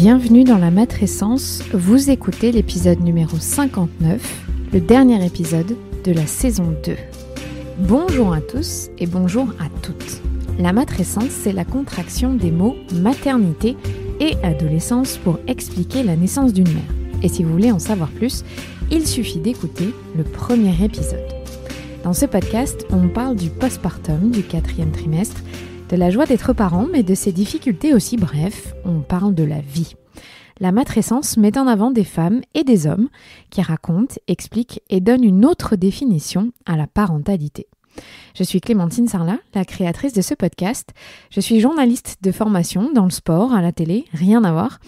Bienvenue dans la matrescence, vous écoutez l'épisode numéro 59, le dernier épisode de la saison 2. Bonjour à tous et bonjour à toutes. La matrescence, c'est la contraction des mots maternité et adolescence pour expliquer la naissance d'une mère. Et si vous voulez en savoir plus, il suffit d'écouter le premier épisode. Dans ce podcast, on parle du postpartum, du 4e trimestre, de la joie d'être parent, mais de ses difficultés aussi. Bref, on parle de la vie. La matrescence met en avant des femmes et des hommes qui racontent, expliquent et donnent une autre définition à la parentalité. Je suis Clémentine Sarlat, la créatrice de ce podcast. Je suis journaliste de formation dans le sport, à la télé, rien à voir.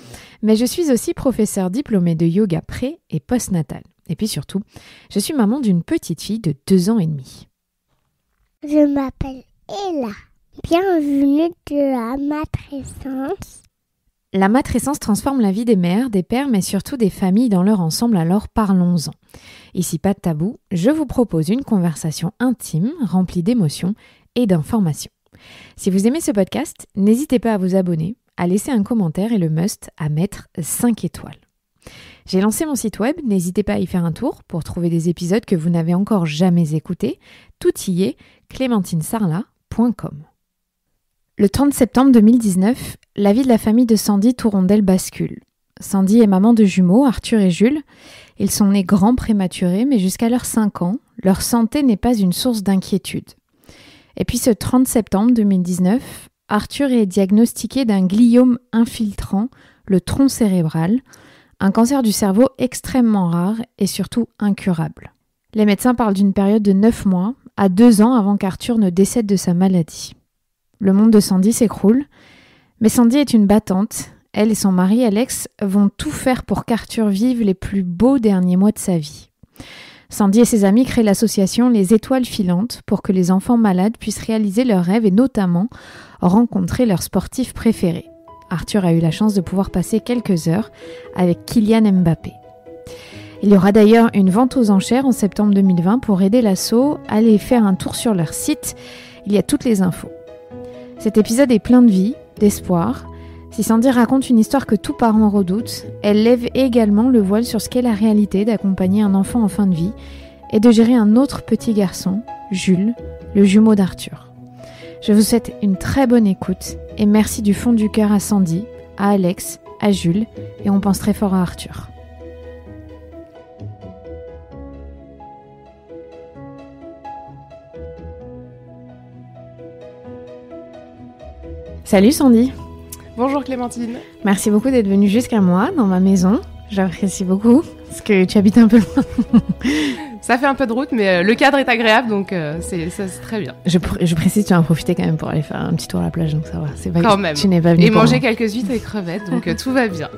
Mais je suis aussi professeure diplômée de yoga pré- et postnatal. Et puis surtout, je suis maman d'une petite fille de 2 ans et demi. Je m'appelle Ella. Bienvenue de la matrescence. La matrescence transforme la vie des mères, des pères, mais surtout des familles dans leur ensemble, alors parlons-en. Ici, pas de tabou, je vous propose une conversation intime, remplie d'émotions et d'informations. Si vous aimez ce podcast, n'hésitez pas à vous abonner, à laisser un commentaire et le must à mettre 5 étoiles. J'ai lancé mon site web, n'hésitez pas à y faire un tour pour trouver des épisodes que vous n'avez encore jamais écoutés. Tout y est, clémentinesarlat.com. Le 30 septembre 2019, la vie de la famille de Sandy Tourondel bascule. Sandy est maman de jumeaux, Arthur et Jules. Ils sont nés grands prématurés, mais jusqu'à leurs 5 ans, leur santé n'est pas une source d'inquiétude. Et puis ce 30 septembre 2019, Arthur est diagnostiqué d'un gliome infiltrant le tronc cérébral, un cancer du cerveau extrêmement rare et surtout incurable. Les médecins parlent d'une période de 9 mois à 2 ans avant qu'Arthur ne décède de sa maladie. Le monde de Sandy s'écroule, mais Sandy est une battante. Elle et son mari Alex vont tout faire pour qu'Arthur vive les plus beaux derniers mois de sa vie. Sandy et ses amis créent l'association Les Étoiles Filantes pour que les enfants malades puissent réaliser leurs rêves et notamment rencontrer leur sportif préféré. Arthur a eu la chance de pouvoir passer quelques heures avec Kylian Mbappé. Il y aura d'ailleurs une vente aux enchères en septembre 2020 pour aider l'asso. Allez faire un tour sur leur site, il y a toutes les infos. Cet épisode est plein de vie, d'espoir. Si Sandy raconte une histoire que tout parent redoute, elle lève également le voile sur ce qu'est la réalité d'accompagner un enfant en fin de vie et de gérer un autre petit garçon, Jules, le jumeau d'Arthur. Je vous souhaite une très bonne écoute et merci du fond du cœur à Sandy, à Alex, à Jules et on pense très fort à Arthur. Salut Sandy. Bonjour Clémentine. Merci beaucoup d'être venue jusqu'à moi, dans ma maison. J'apprécie beaucoup, parce que tu habites un peu loin. Ça fait un peu de route, mais le cadre est agréable, donc c'est très bien. Je précise, tu vas en profiter quand même pour aller faire un petit tour à la plage, donc ça va. C'est pas quand que même. Tu n'es pas venue et pour manger moi. quelques huîtres et crevettes, donc tout va bien.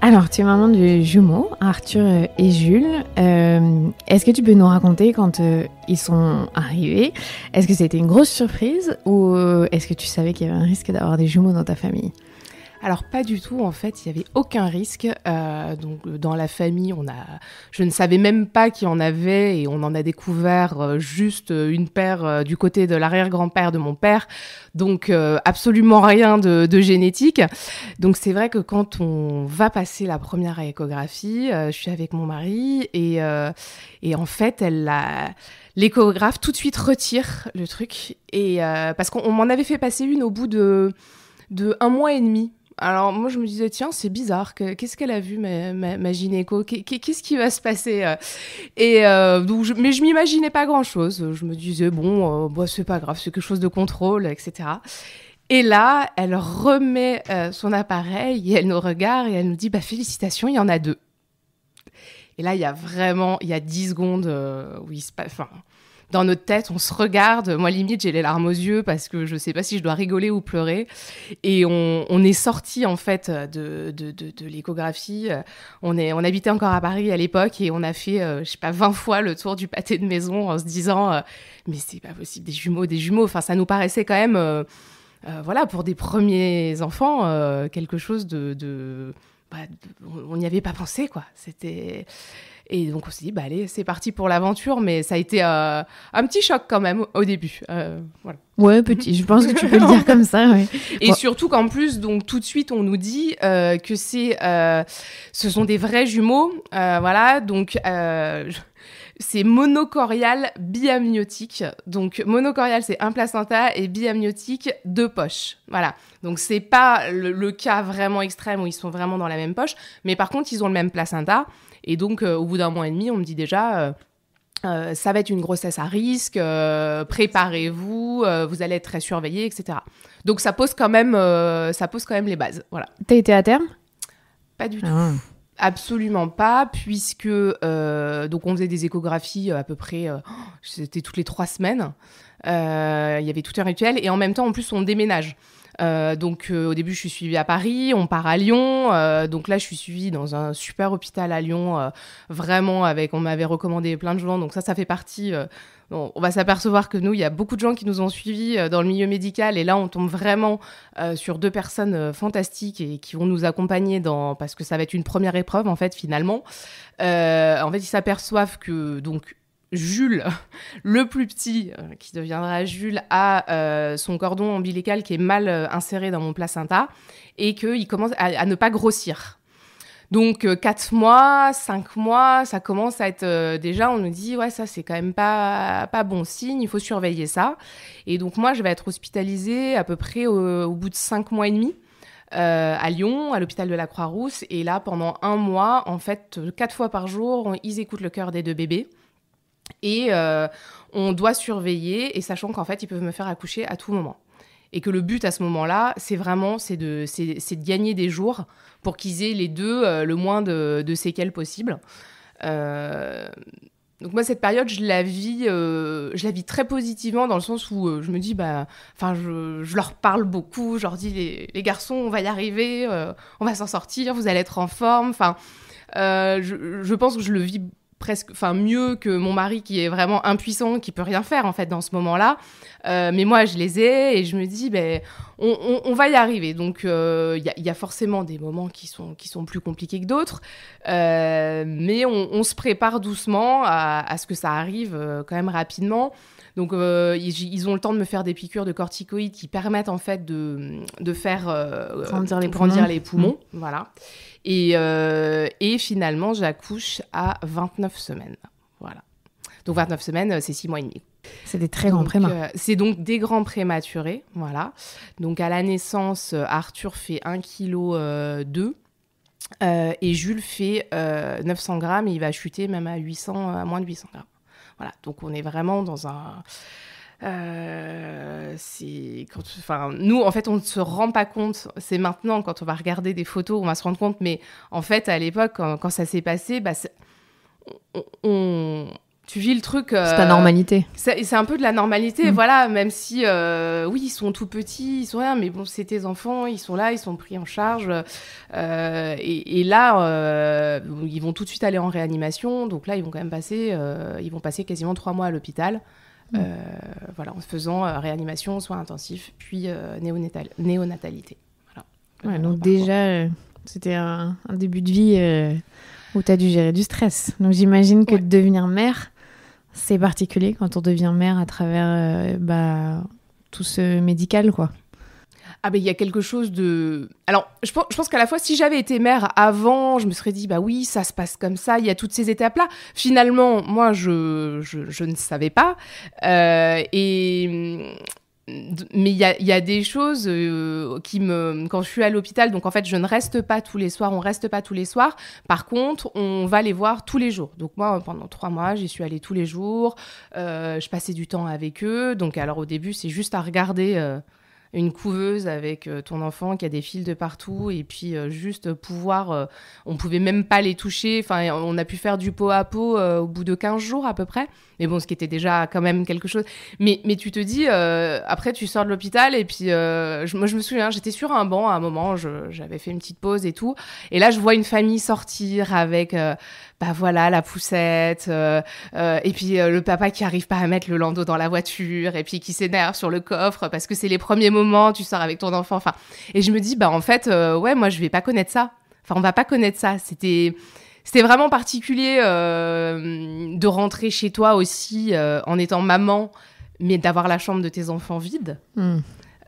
Alors, tu es maman de jumeaux, Arthur et Jules. Est-ce que tu peux nous raconter quand ils sont arrivés? Est-ce que c'était une grosse surprise ou est-ce que tu savais qu'il y avait un risque d'avoir des jumeaux dans ta famille? Alors pas du tout, en fait, il n'y avait aucun risque. Donc dans la famille, je ne savais même pas qu'il y en avait et on en a découvert juste une paire du côté de l'arrière-grand-père de mon père. Donc absolument rien de génétique. Donc c'est vrai que quand on va passer la première échographie, je suis avec mon mari et en fait l'échographe tout de suite retire le truc et parce qu'on m'en avait fait passer une au bout de 1 mois et demi. Alors moi je me disais tiens c'est bizarre, qu'est-ce qu'elle a vu ma gynéco, qu'est-ce qui va se passer donc mais je m'imaginais pas grand chose, je me disais bon c'est pas grave, c'est quelque chose de contrôle, etc. Et là elle remet son appareil et elle nous regarde et elle nous dit félicitations, il y en a 2. Et là il y a 10 secondes où il se passe, dans notre tête, on se regarde. Moi, limite, j'ai les larmes aux yeux parce que je sais pas si je dois rigoler ou pleurer. Et on est sortis, en fait, de l'échographie. On habitait encore à Paris à l'époque et on a fait, 20 fois le tour du pâté de maison en se disant mais c'est pas possible, des jumeaux. Enfin, ça nous paraissait quand même, pour des premiers enfants, quelque chose de on n'y avait pas pensé, quoi. Et donc on s'est dit, allez, c'est parti pour l'aventure, mais ça a été un petit choc quand même au début. Voilà. Ouais, petit, je pense que tu peux le dire comme ça. Ouais. Et surtout qu'en plus, donc tout de suite, on nous dit que ce sont des vrais jumeaux, voilà. Donc c'est monocorial biamniotique. Donc monocorial, c'est un placenta, et biamniotique, 2 poches. Voilà. Donc c'est pas le cas vraiment extrême où ils sont vraiment dans la même poche, mais par contre, ils ont le même placenta. Et donc, au bout d'un mois et demi, on me dit déjà, ça va être une grossesse à risque, préparez-vous, vous allez être très surveillés, etc. Donc, ça pose quand même les bases. Voilà. T'as été à terme ? Pas du tout. Absolument pas, puisque donc on faisait des échographies à peu près, c'était toutes les 3 semaines. Il y avait tout un rituel, et en même temps, en plus, on déménage. Donc au début je suis suivie à Paris, on part à Lyon, donc là je suis suivie dans un super hôpital à Lyon, vraiment on m'avait recommandé plein de gens, donc ça fait partie, on va s'apercevoir que nous il y a beaucoup de gens qui nous ont suivis dans le milieu médical, et là on tombe vraiment sur 2 personnes fantastiques et qui vont nous accompagner parce que ça va être une première épreuve en fait finalement. En fait ils s'aperçoivent que donc Jules, le plus petit, qui deviendra Jules, a son cordon ombilical qui est mal inséré dans mon placenta, et qu'il commence à ne pas grossir. Donc 4 mois, 5 mois, ça commence à être déjà, on nous dit ouais, ça c'est quand même pas bon signe, il faut surveiller ça. Et donc moi je vais être hospitalisée à peu près au bout de 5 mois et demi. À Lyon, à l'hôpital de la Croix-Rousse, et là pendant 1 mois, en fait 4 fois par jour, ils écoutent le cœur des 2 bébés. Et on doit surveiller, et sachant qu'en fait, ils peuvent me faire accoucher à tout moment. Et que le but à ce moment-là, c'est de gagner des jours pour qu'ils aient les 2 le moins de séquelles possible. Donc moi, cette période, je la vis très positivement, dans le sens où je me dis, je leur parle beaucoup, je leur dis, les garçons, on va y arriver, on va s'en sortir, vous allez être en forme. Enfin, je pense que je le vis mieux que mon mari qui est vraiment impuissant, qui peut rien faire en fait dans ce moment-là. Mais moi, je les ai, et je me dis, on va y arriver. Donc, il y a forcément des moments qui sont plus compliqués que d'autres, mais on se prépare doucement à ce que ça arrive quand même rapidement. Donc, ils ont le temps de me faire des piqûres de corticoïdes qui permettent en fait de faire grandir les poumons. Voilà. Et finalement, j'accouche à 29 semaines. Voilà. Donc 29 semaines, c'est 6 mois et demi. C'est des très grands prématurés. C'est donc des grands prématurés, voilà. Donc à la naissance, Arthur fait 1,2 kg et Jules fait 900 grammes, et il va chuter même à moins de 800 grammes. Voilà, donc on est vraiment dans un... nous, en fait, on ne se rend pas compte. C'est maintenant, quand on va regarder des photos, on va se rendre compte. Mais en fait, à l'époque, quand ça s'est passé, tu vis le truc... c'est ta normalité. C'est un peu de la normalité, voilà. Même si, oui, ils sont tout petits, ils sont rien, mais bon, c'est tes enfants, ils sont là, ils sont pris en charge. Et là, ils vont tout de suite aller en réanimation. Donc là, ils vont quand même passer quasiment 3 mois à l'hôpital. Voilà, en faisant réanimation, soins intensifs, puis néonatalité. Voilà. Ouais, donc déjà, c'était un début de vie où tu as dû gérer du stress. Donc j'imagine que devenir mère, c'est particulier quand on devient mère à travers tout ce médical, quoi. Ah il y a quelque chose de... Alors, je pense qu'à la fois, si j'avais été mère avant, je me serais dit, oui, ça se passe comme ça, il y a toutes ces étapes-là. Finalement, moi, je ne savais pas. Mais il y a des choses quand je suis à l'hôpital, donc en fait, je ne reste pas tous les soirs, on reste pas tous les soirs. Par contre, on va les voir tous les jours. Donc moi, pendant 3 mois, j'y suis allée tous les jours. Je passais du temps avec eux. Donc alors, au début, c'est juste à regarder... une couveuse avec ton enfant qui a des fils de partout, et puis juste pouvoir... on pouvait même pas les toucher. Enfin, on a pu faire du pot à pot au bout de 15 jours à peu près. Mais bon, ce qui était déjà quand même quelque chose. Mais tu te dis, après, tu sors de l'hôpital, et puis moi, je me souviens, j'étais sur un banc à un moment, j'avais fait une petite pause et tout. Et là, je vois une famille sortir avec... la poussette, et puis le papa qui arrive pas à mettre le landau dans la voiture, et puis qui s'énerve sur le coffre parce que c'est les premiers moments, tu sors avec ton enfant, et je me dis, en fait, moi je vais pas connaître ça. Enfin, on va pas connaître ça. C'était vraiment particulier de rentrer chez toi aussi en étant maman, mais d'avoir la chambre de tes enfants vide.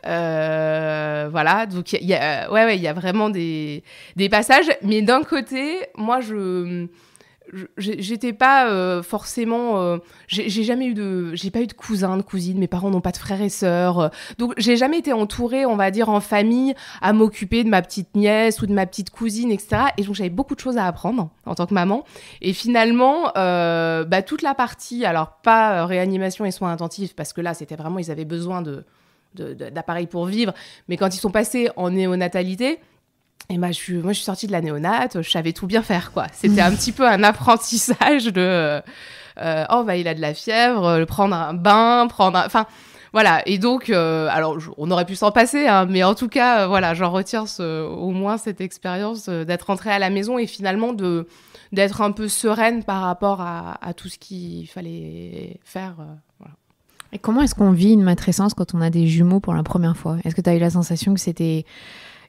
Voilà, donc il y a vraiment des passages. Mais d'un côté, moi, j'étais pas forcément j'ai pas eu de cousins, de cousines, mes parents n'ont pas de frères et sœurs, donc j'ai jamais été entourée, on va dire, en famille à m'occuper de ma petite nièce ou de ma petite cousine, etc. Et donc j'avais beaucoup de choses à apprendre en tant que maman, et finalement toute la partie, alors pas réanimation et soins intensifs, parce que là c'était vraiment, ils avaient besoin d'appareils pour vivre, mais quand ils sont passés en néonatalité, et moi, je suis sortie de la néonate, je savais tout bien faire, quoi. C'était un petit peu un apprentissage de il a de la fièvre, prendre un bain, enfin, voilà. Et donc, alors, on aurait pu s'en passer, hein, mais en tout cas, voilà, j'en retire au moins cette expérience d'être rentrée à la maison et finalement d'être un peu sereine par rapport à tout ce qu'il fallait faire. Voilà. Et comment est-ce qu'on vit une matrescence quand on a des jumeaux pour la première fois ? Est-ce que tu as eu la sensation que c'était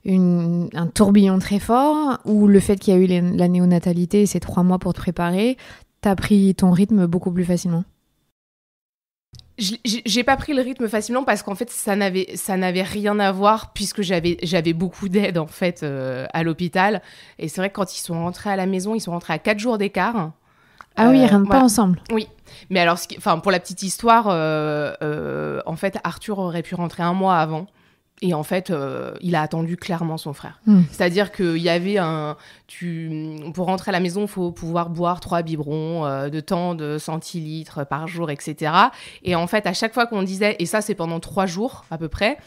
un tourbillon très fort, ou le fait qu'il y a eu la néonatalité et ces 3 mois pour te préparer, t'as pris ton rythme beaucoup plus facilement ? J'ai pas pris le rythme facilement parce qu'en fait ça n'avait rien à voir, puisque j'avais beaucoup d'aide en fait à l'hôpital, et c'est vrai que quand ils sont rentrés à la maison, ils sont rentrés à 4 jours d'écart. Ah oui, ils rentrent pas ensemble. Oui, mais alors pour la petite histoire, en fait Arthur aurait pu rentrer 1 mois avant. Et en fait, il a attendu clairement son frère. C'est-à-dire qu'il y avait pour rentrer à la maison, il faut pouvoir boire 3 biberons de tant de centilitres par jour, etc. Et en fait, à chaque fois qu'on disait, et ça c'est pendant 3 jours à peu près,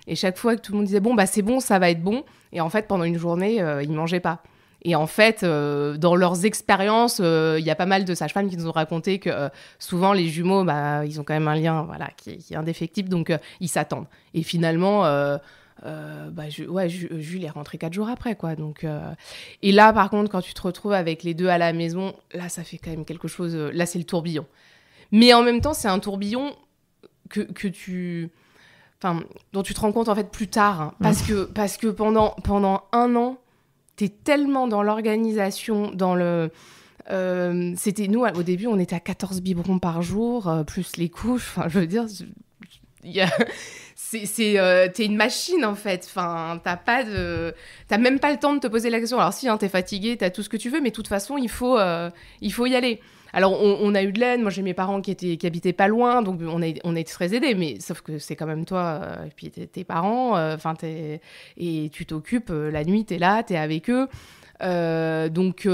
et chaque fois que tout le monde disait, c'est bon, ça va être bon. Et en fait, pendant une journée, ils ne mangeaient pas. Et en fait, dans leurs expériences, il y a pas mal de sages-femmes qui nous ont raconté que souvent, les jumeaux, ils ont quand même un lien qui est indéfectible, donc ils s'attendent. Et finalement, Jules est rentré 4 jours après, quoi. Donc, et là, par contre, quand tu te retrouves avec les 2 à la maison, là, ça fait quand même quelque chose. Là, c'est le tourbillon. Mais en même temps, c'est un tourbillon dont tu te rends compte en fait plus tard, hein, parce que pendant 1 an, t'es tellement dans l'organisation, dans le... c'était nous, au début, on était à 14 biberons par jour, plus les couches. Enfin, je veux dire, t'es une machine, en fait. Enfin, t'as même pas le temps de te poser la question. Alors si, hein, t'es fatigué, t'as tout ce que tu veux, mais de toute façon, il faut y aller. Alors, on a eu de l'aide. Moi, j'ai mes parents qui habitaient pas loin, donc on a été très aidés, mais sauf que c'est quand même toi, et puis tes parents, et tu t'occupes, la nuit, t'es là, t'es avec eux. Donc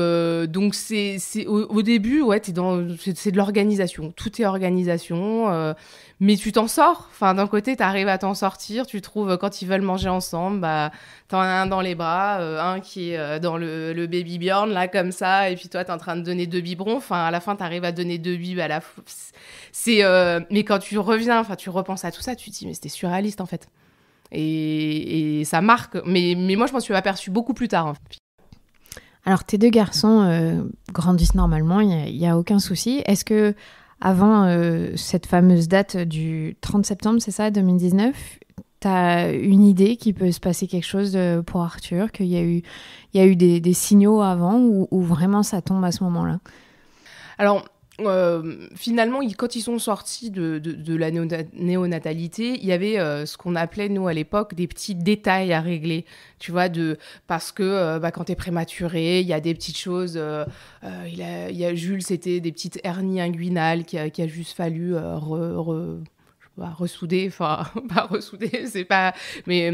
c'est au début, ouais, c'est de l'organisation. Tout est organisation, mais tu t'en sors. Enfin, d'un côté, t'arrives à t'en sortir. Tu trouves, quand ils veulent manger ensemble, t'en as un dans les bras, un qui est dans le baby Bjorn, là, comme ça, et puis toi, t'es en train de donner 2 biberons. Enfin, à la fin, t'arrives à donner 2 bibes à la fois. Mais quand tu reviens, enfin, tu repenses à tout ça, tu te dis, mais c'était surréaliste, en fait. Et ça marque. Mais moi, je m'en suis aperçue beaucoup plus tard, hein. Alors, tes 2 garçons grandissent normalement, il n'y a aucun souci. Est-ce que avant cette fameuse date du 30 septembre, c'est ça, 2019, tu as une idée qu'il peut se passer quelque chose pour Arthur, qu'il y a eu des signaux avant, ou vraiment ça tombe à ce moment-là ? Alors, finalement, quand ils sont sortis de la néonatalité, il y avait ce qu'on appelait, nous, à l'époque, des petits détails à régler. Tu vois, parce que quand t'es prématuré, il y a des petites choses. Il y a Jules, c'était des petites hernies inguinales qui a juste fallu ressouder, enfin, pas ressouder, c'est pas... Mais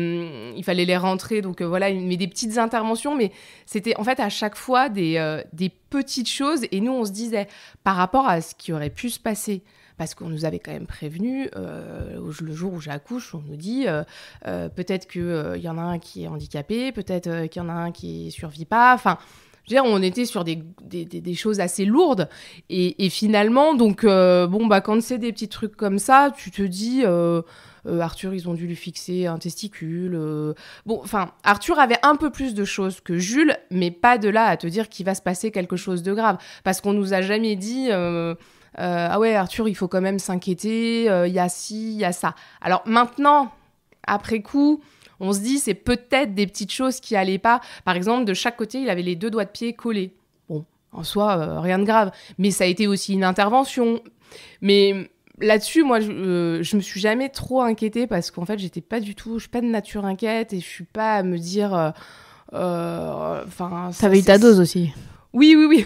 il fallait les rentrer, donc voilà, mais des petites interventions, mais c'était en fait à chaque fois des petites choses, et nous, on se disait, par rapport à ce qui aurait pu se passer, parce qu'on nous avait quand même prévenu, le jour où j'accouche, on nous dit, peut-être qu'il y en a un qui est handicapé, peut-être qu'il y en a un qui survit pas, enfin... Je veux dire, on était sur des choses assez lourdes. Et finalement, donc, quand c'est des petits trucs comme ça, tu te dis, Arthur, ils ont dû lui fixer un testicule. Arthur avait un peu plus de choses que Jules, mais pas de là à te dire qu'il va se passer quelque chose de grave. Parce qu'on nous a jamais dit, ah ouais, Arthur, il faut quand même s'inquiéter, il y a ci, il y a ça. Alors maintenant, après coup, On se dit, c'est peut-être des petites choses qui allaient pas. Par exemple, de chaque côté, il avait les 2 doigts de pied collés. Bon, en soi, rien de grave. Mais ça a été aussi une intervention. Mais là-dessus, moi, je me suis jamais trop inquiétée parce qu'en fait, je suis pas de nature inquiète et je suis pas à me dire... T'avais eu ta dose aussi. Oui.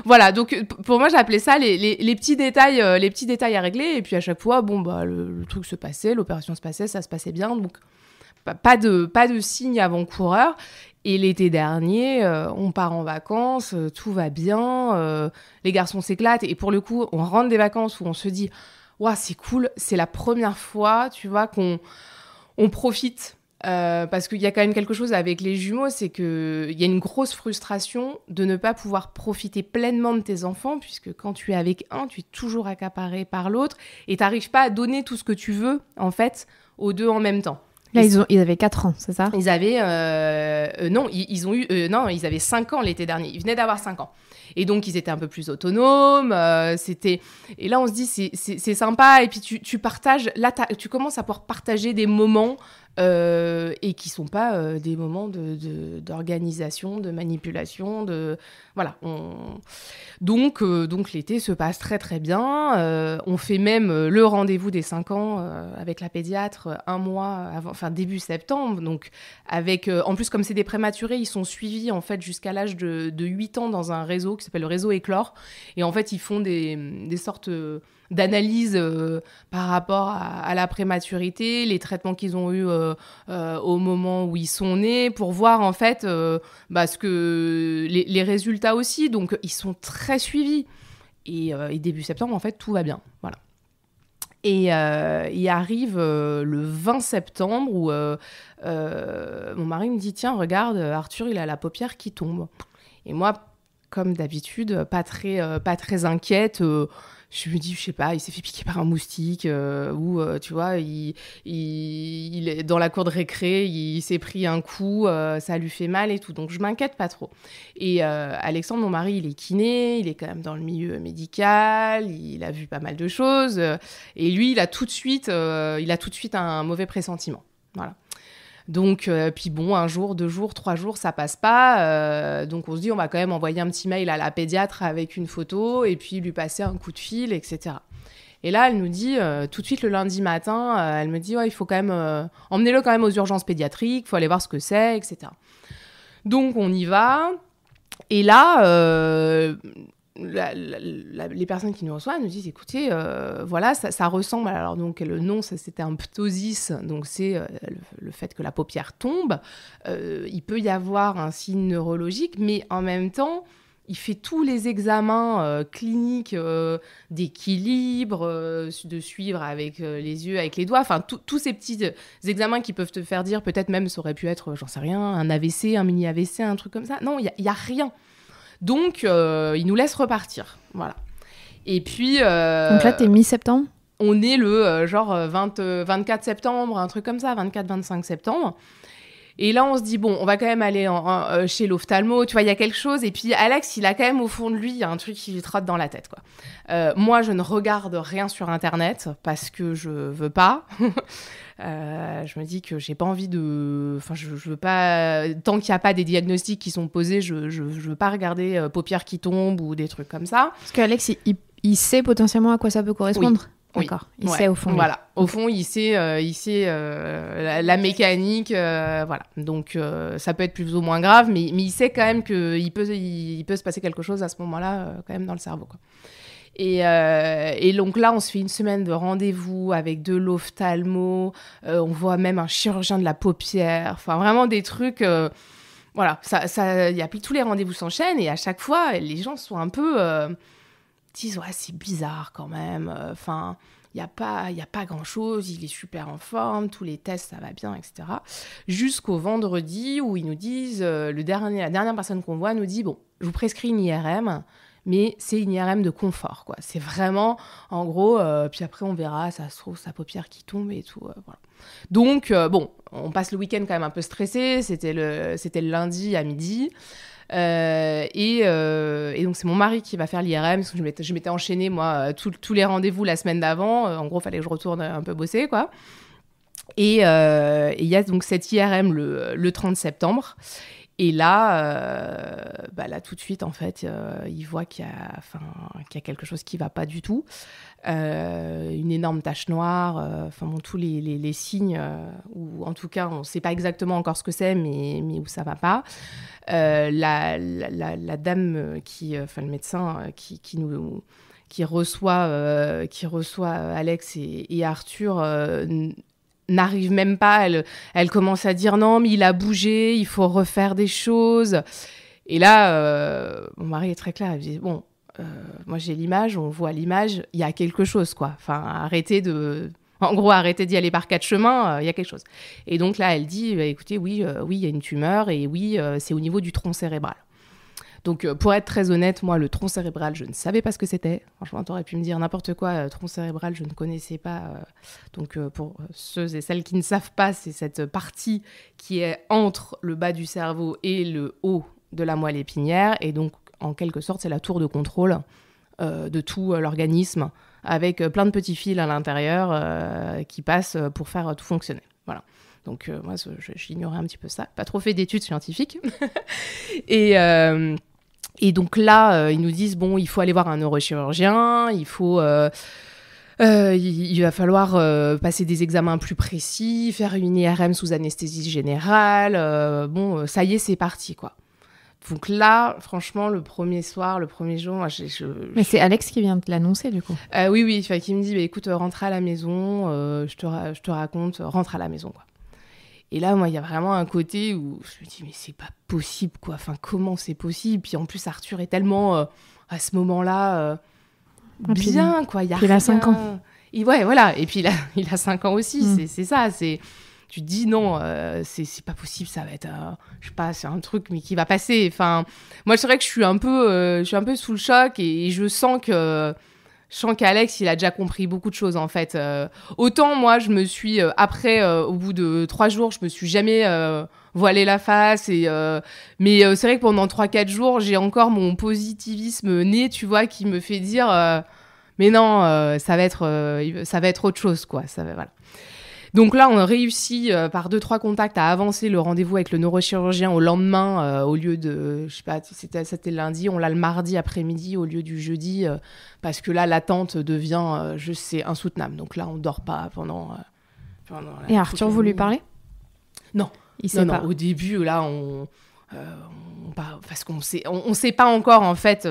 Voilà, donc pour moi, j'appelais ça les petits détails à régler. Et puis à chaque fois, le truc se passait, l'opération se passait, ça se passait bien. Donc pas de signe avant-coureur. Et l'été dernier, on part en vacances, tout va bien, les garçons s'éclatent. Et pour le coup, on rentre des vacances où on se dit « Waouh, c'est cool, c'est la première fois, tu vois, qu'on profite ». Parce qu'il y a quand même quelque chose avec les jumeaux, c'est qu'il y a une grosse frustration de ne pas pouvoir profiter pleinement de tes enfants, puisque quand tu es avec un, tu es toujours accaparé par l'autre, et tu n'arrives pas à donner tout ce que tu veux, en fait, aux 2 en même temps. Là, ils avaient 4 ans, c'est ça ? Ils avaient... ils avaient 5 ans l'été dernier. Ils venaient d'avoir 5 ans. Et donc, ils étaient un peu plus autonomes. Et là, on se dit, c'est sympa. Et puis, tu partages... Là, tu commences à pouvoir partager des moments et qui ne sont pas des moments d'organisation, de manipulation. Voilà. Donc, l'été se passe très, très bien. On fait même le rendez-vous des 5 ans avec la pédiatre un mois avant, enfin début septembre. Donc, en plus, comme c'est des prématurés, ils sont suivis en fait jusqu'à l'âge de 8 ans dans un réseau qui s'appelle le réseau Éclore. Et en fait, ils font des sortes d'analyses par rapport à la prématurité, les traitements qu'ils ont eus au moment où ils sont nés, pour voir en fait les résultats aussi. Donc, ils sont très suivis. Et début septembre, en fait, tout va bien. Voilà. Et il arrive le 20 septembre où mon mari me dit « Tiens, regarde, Arthur, il a la paupière qui tombe. » Et moi, comme d'habitude, pas très inquiète, je me dis, je sais pas, il s'est fait piquer par un moustique, ou tu vois, il est dans la cour de récré, il s'est pris un coup, ça lui fait mal et tout. Donc, je m'inquiète pas trop. Et Alexandre, mon mari, il est kiné, il est quand même dans le milieu médical, il a vu pas mal de choses. Et lui, il a tout de suite un mauvais pressentiment. Voilà. Donc, puis bon, 1 jour, 2 jours, 3 jours, ça passe pas. Donc, on se dit, on va quand même envoyer un petit mail à la pédiatre avec une photo et puis lui passer un coup de fil, etc. Et là, elle nous dit, tout de suite le lundi matin, elle me dit, ouais, il faut quand même, emmenez-le quand même aux urgences pédiatriques, il faut aller voir ce que c'est, etc. Donc, on y va. Et là, les personnes qui nous reçoivent nous disent, écoutez, voilà, ça ressemble. Alors, donc, le nom, c'était un ptosis, donc c'est le fait que la paupière tombe. Il peut y avoir un signe neurologique, mais en même temps, il fait tous les examens cliniques d'équilibre, de suivre avec les yeux, avec les doigts, enfin, tous ces petits examens qui peuvent te faire dire, peut-être même, ça aurait pu être, j'en sais rien, un AVC, un mini-AVC, un truc comme ça. Non, il n'y a rien. Donc, il nous laisse repartir. Voilà. Et puis... Donc là, t'es mi-septembre ? On est le 24 septembre, un truc comme ça, 24-25 septembre. Et là, on se dit, bon, on va quand même aller chez l'ophtalmo. Tu vois, il y a quelque chose. Et puis, Alex, il a quand même au fond de lui, il y a un truc qui lui trotte dans la tête, quoi. Moi, je ne regarde rien sur Internet parce que je veux pas. Je me dis que j'ai pas envie de... Enfin, je veux pas... Tant qu'il n'y a pas des diagnostics qui sont posés, je veux pas regarder paupières qui tombent ou des trucs comme ça. Parce qu'Alex, il sait potentiellement à quoi ça peut correspondre. Oui. D'accord, il sait au fond. Voilà, au fond, il sait la mécanique, voilà. Donc, ça peut être plus ou moins grave, mais il sait quand même qu'il peut se passer quelque chose à ce moment-là, quand même dans le cerveau, quoi. Et donc là, on se fait 1 semaine de rendez-vous avec de l'ophtalmo, on voit même un chirurgien de la paupière, enfin vraiment des trucs... voilà, tous les rendez-vous s'enchaînent et à chaque fois, les gens sont un peu... disent, ouais, c'est bizarre quand même, enfin... Il n'y a pas grand-chose, il est super en forme, tous les tests, ça va bien, etc. Jusqu'au vendredi où ils nous disent, la dernière personne qu'on voit nous dit, bon, je vous prescris une IRM, mais c'est une IRM de confort, quoi. C'est vraiment, en gros, puis après on verra, ça se trouve, sa paupière qui tombe et tout, voilà. Donc, bon, on passe le week-end quand même un peu stressé, c'était le lundi à midi. Et donc c'est mon mari qui va faire l'IRM parce que je m'étais enchaînée moi tous les rendez-vous la semaine d'avant, en gros fallait que je retourne un peu bosser, quoi. Et il y a donc cette IRM le 30 septembre. Et là, là, tout de suite, en fait, il voit qu'il y a quelque chose qui ne va pas du tout. Une énorme tache noire, tous les signes, ou en tout cas, on ne sait pas exactement encore ce que c'est, mais où ça ne va pas. La dame, le médecin qui reçoit Alex et Arthur n'arrive même pas. Elle commence à dire non, mais il a bougé, il faut refaire des choses. Et là, mon mari est très clair. Il dit bon, moi j'ai l'image, on voit l'image, il y a quelque chose, quoi. Enfin, arrêtez d'y aller par 4 chemins, il y a quelque chose. Et donc là, elle dit écoutez, oui, il y a une tumeur et oui, c'est au niveau du tronc cérébral. Donc, pour être très honnête, moi, le tronc cérébral, je ne savais pas ce que c'était. Franchement, t'aurais pu me dire n'importe quoi. Tronc cérébral, je ne connaissais pas. Donc, pour ceux et celles qui ne savent pas, c'est cette partie qui est entre le bas du cerveau et le haut de la moelle épinière. Et donc, en quelque sorte, c'est la tour de contrôle de tout l'organisme, avec plein de petits fils à l'intérieur qui passent pour faire tout fonctionner. Voilà. Donc, moi, j'ignorais un petit peu ça. Pas trop fait d'études scientifiques. Et donc là, ils nous disent, bon, il faut aller voir un neurochirurgien, il va falloir passer des examens plus précis, faire une IRM sous anesthésie générale. Ça y est, c'est parti, quoi. Donc là, franchement, le premier jour, moi, Mais c'est Alex qui vient de l'annoncer, du coup. Oui, qui me dit, écoute, rentre à la maison, je te raconte, rentre à la maison, quoi. Et là, moi, il y a vraiment un côté où je me dis, mais c'est pas possible, quoi. Enfin, comment c'est possible? Puis en plus, Arthur est tellement, à ce moment-là, bien, quoi. Il a 5 ans. Et ouais, voilà. Et puis, il a 5 ans aussi. C'est ça. Tu te dis, non, c'est pas possible. Ça va être, je sais pas, c'est un truc, mais qui va passer. Enfin, moi, c'est vrai que je suis un peu sous le choc et je sens qu'Alex, il a déjà compris beaucoup de choses, en fait. Autant, moi, je me suis... au bout de 3 jours, je me suis jamais voilé la face. Mais c'est vrai que pendant 3-4 jours, j'ai encore mon positivisme né, tu vois, qui me fait dire... mais non, ça va être autre chose, quoi. Voilà. Donc là, on a réussi par 2-3 contacts à avancer le rendez-vous avec le neurochirurgien au lendemain, au lieu de, je sais pas, c'était lundi, on l'a le mardi après-midi au lieu du jeudi, parce que là, l'attente devient, insoutenable. Donc là, on dort pas pendant Et Arthur, vous lui parlez? Non. Il sait pas. Au début, là, parce qu'on sait pas encore, en fait,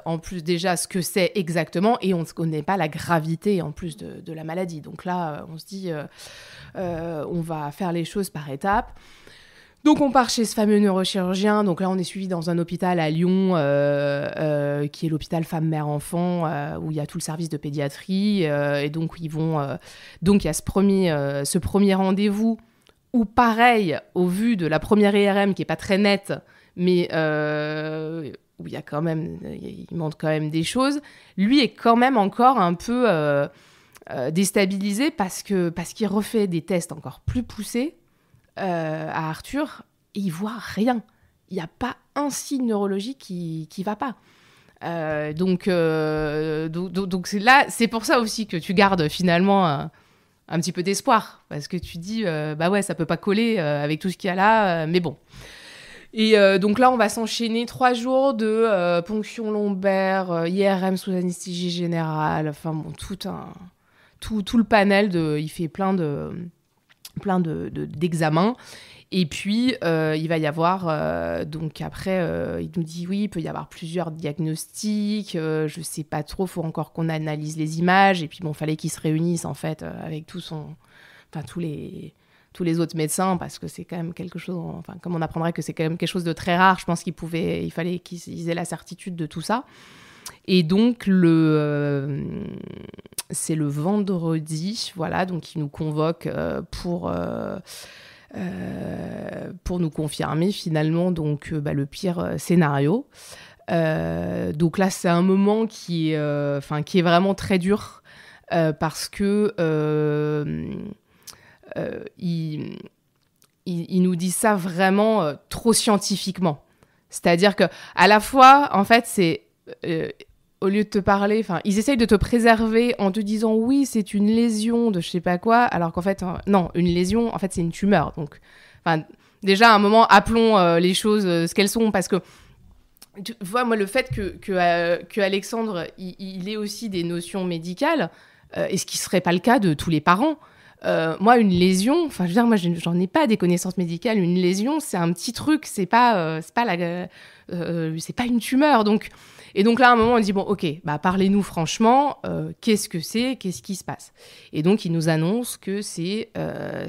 en plus déjà ce que c'est exactement, et on ne connaît pas la gravité en plus de la maladie. Donc là, on se dit, on va faire les choses par étapes. Donc on part chez ce fameux neurochirurgien. Donc là, on est suivi dans un hôpital à Lyon, qui est l'hôpital femme-mère-enfant, où il y a tout le service de pédiatrie. Et donc donc il y a ce premier rendez-vous où, pareil, au vu de la première IRM qui est pas très nette, mais où il montre quand même des choses, lui est quand même encore un peu déstabilisé parce qu'il refait des tests encore plus poussés à Arthur et il voit rien. Il n'y a pas un signe neurologique qui va pas. Donc c'est pour ça aussi que tu gardes finalement un petit peu d'espoir, parce que tu dis ça peut pas coller avec tout ce qu'il y a là, mais bon. Et donc là, on va s'enchaîner 3 jours de ponction lombaire, IRM sous anesthésie générale, enfin bon, tout le panel il fait plein d'examens. Et puis, il va y avoir, donc après, il nous dit oui, il peut y avoir plusieurs diagnostics, je sais pas trop, faut encore qu'on analyse les images. Et puis bon, fallait qu'il se réunisse en fait avec tous les autres médecins, parce que c'est quand même quelque chose, enfin, comme on apprendrait que c'est quand même quelque chose de très rare, je pense il fallait qu'ils aient la certitude de tout ça. Et donc, c'est le vendredi, voilà, donc il nous convoque pour nous confirmer finalement donc, le pire scénario. Donc là, c'est un moment qui est vraiment très dur, parce que il nous dit ça vraiment trop scientifiquement. C'est-à-dire que à la fois, en fait, au lieu de te parler, ils essayent de te préserver en te disant oui, c'est une lésion de je sais pas quoi, alors qu'en fait, non, une lésion, en fait, c'est une tumeur. Donc, déjà, à un moment, appelons les choses ce qu'elles sont, parce que tu vois, moi, le fait que Alexandre, il ait aussi des notions médicales, et ce qui serait pas le cas de tous les parents. Moi, une lésion, je veux dire, moi, j'en ai pas des connaissances médicales. Une lésion, c'est un petit truc, c'est pas une tumeur. Et donc là, à un moment, on dit bon, ok, parlez-nous franchement. Qu'est-ce que c'est ? Qu'est-ce qui se passe ? Et donc, il nous annonce que c'est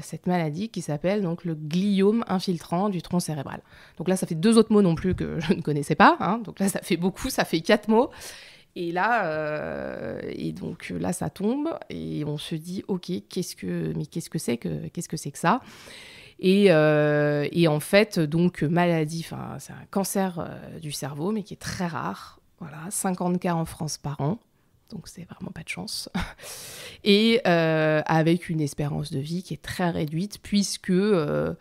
cette maladie qui s'appelle donc le gliome infiltrant du tronc cérébral. Donc là, ça fait 2 autres mots non plus que je ne connaissais pas. Hein. Donc là, ça fait beaucoup, ça fait 4 mots. Et donc là, ça tombe et on se dit, ok, qu'est-ce que c'est que ça ? Et en fait, donc maladie, c'est un cancer du cerveau, mais qui est très rare. Voilà, 50 cas en France par an, donc c'est vraiment pas de chance. Et avec une espérance de vie qui est très réduite, puisque ce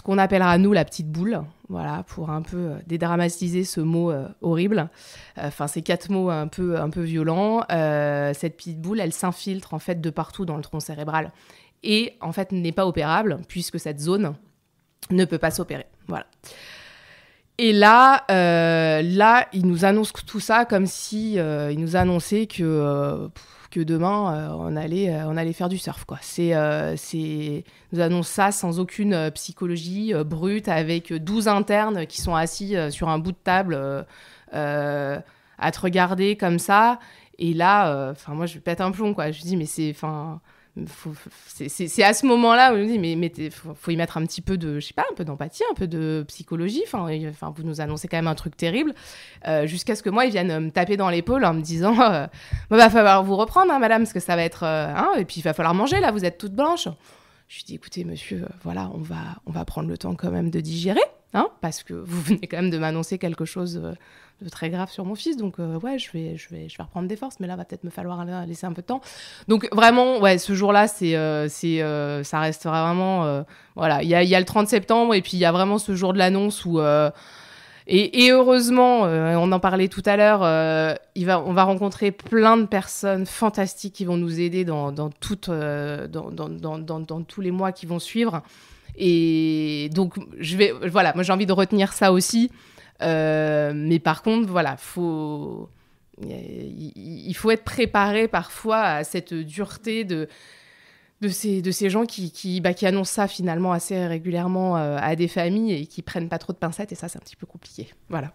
qu'on appellera nous la petite boule, voilà, pour un peu dédramatiser ce mot horrible. Ces 4 mots un peu violents. Cette petite boule, elle s'infiltre en fait de partout dans le tronc cérébral et en fait n'est pas opérable puisque cette zone ne peut pas s'opérer. Voilà. Et là, il nous annonce tout ça comme si il nous annonçait que demain on allait faire du surf, quoi. Il nous annonce ça sans aucune psychologie brute, avec 12 internes qui sont assis sur un bout de table à te regarder comme ça. Et là, moi je pète un plomb, quoi. Je dis mais c'est à ce moment-là où je me dis mais faut y mettre un petit peu de, je sais pas, un peu d'empathie, un peu de psychologie. Vous nous annoncez quand même un truc terrible, jusqu'à ce que moi ils viennent me taper dans l'épaule en me disant va falloir vous reprendre, hein, madame, parce que ça va être et puis il va falloir manger, là vous êtes toute blanche. Je lui dis écoutez monsieur, voilà, on va prendre le temps quand même de digérer, hein, parce que vous venez quand même de m'annoncer quelque chose de très grave sur mon fils, donc ouais, je vais reprendre des forces, mais là va peut-être me falloir laisser un peu de temps. Donc vraiment, ouais, ce jour-là, ça reste vraiment, voilà, il y a le 30 septembre et puis il y a vraiment ce jour de l'annonce où et heureusement, on en parlait tout à l'heure, on va rencontrer plein de personnes fantastiques qui vont nous aider dans tous les mois qui vont suivre. Et donc moi j'ai envie de retenir ça aussi. Mais par contre, voilà, il faut être préparé parfois à cette dureté de ces gens qui annoncent ça finalement assez régulièrement à des familles et qui prennent pas trop de pincettes, et ça c'est un petit peu compliqué. Voilà.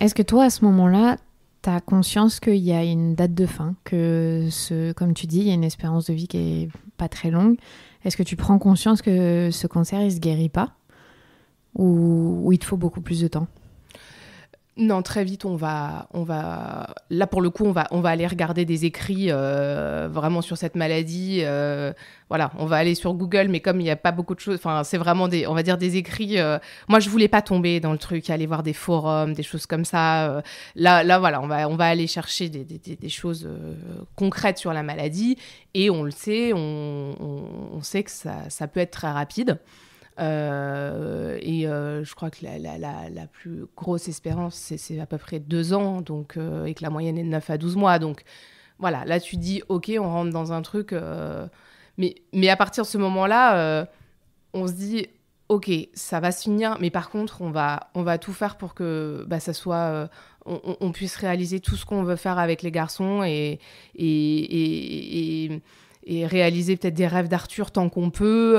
Est-ce que toi, à ce moment-là, tu as conscience qu'il y a une date de fin, comme tu dis, il y a une espérance de vie qui est pas très longue? Est-ce que tu prends conscience que ce cancer, il se guérit pas, ou il te faut beaucoup plus de temps? Non, très vite, on va là pour le coup, on va aller regarder des écrits vraiment sur cette maladie. Voilà, on va aller sur Google, mais comme il n'y a pas beaucoup de choses, c'est vraiment on va dire des écrits. Moi, je voulais pas tomber dans le truc, aller voir des forums, des choses comme ça. Là, voilà, on va aller chercher des choses concrètes sur la maladie, et on le sait, on sait que ça peut être très rapide. Je crois que la plus grosse espérance, c'est à peu près 2 ans, donc, et que la moyenne est de 9 à 12 mois. Donc voilà, là tu dis, ok, on rentre dans un truc, mais à partir de ce moment-là, on se dit, ok, ça va se finir, mais par contre, on va tout faire pour que ça soit... on puisse réaliser tout ce qu'on veut faire avec les garçons et réaliser peut-être des rêves d'Arthur tant qu'on peut.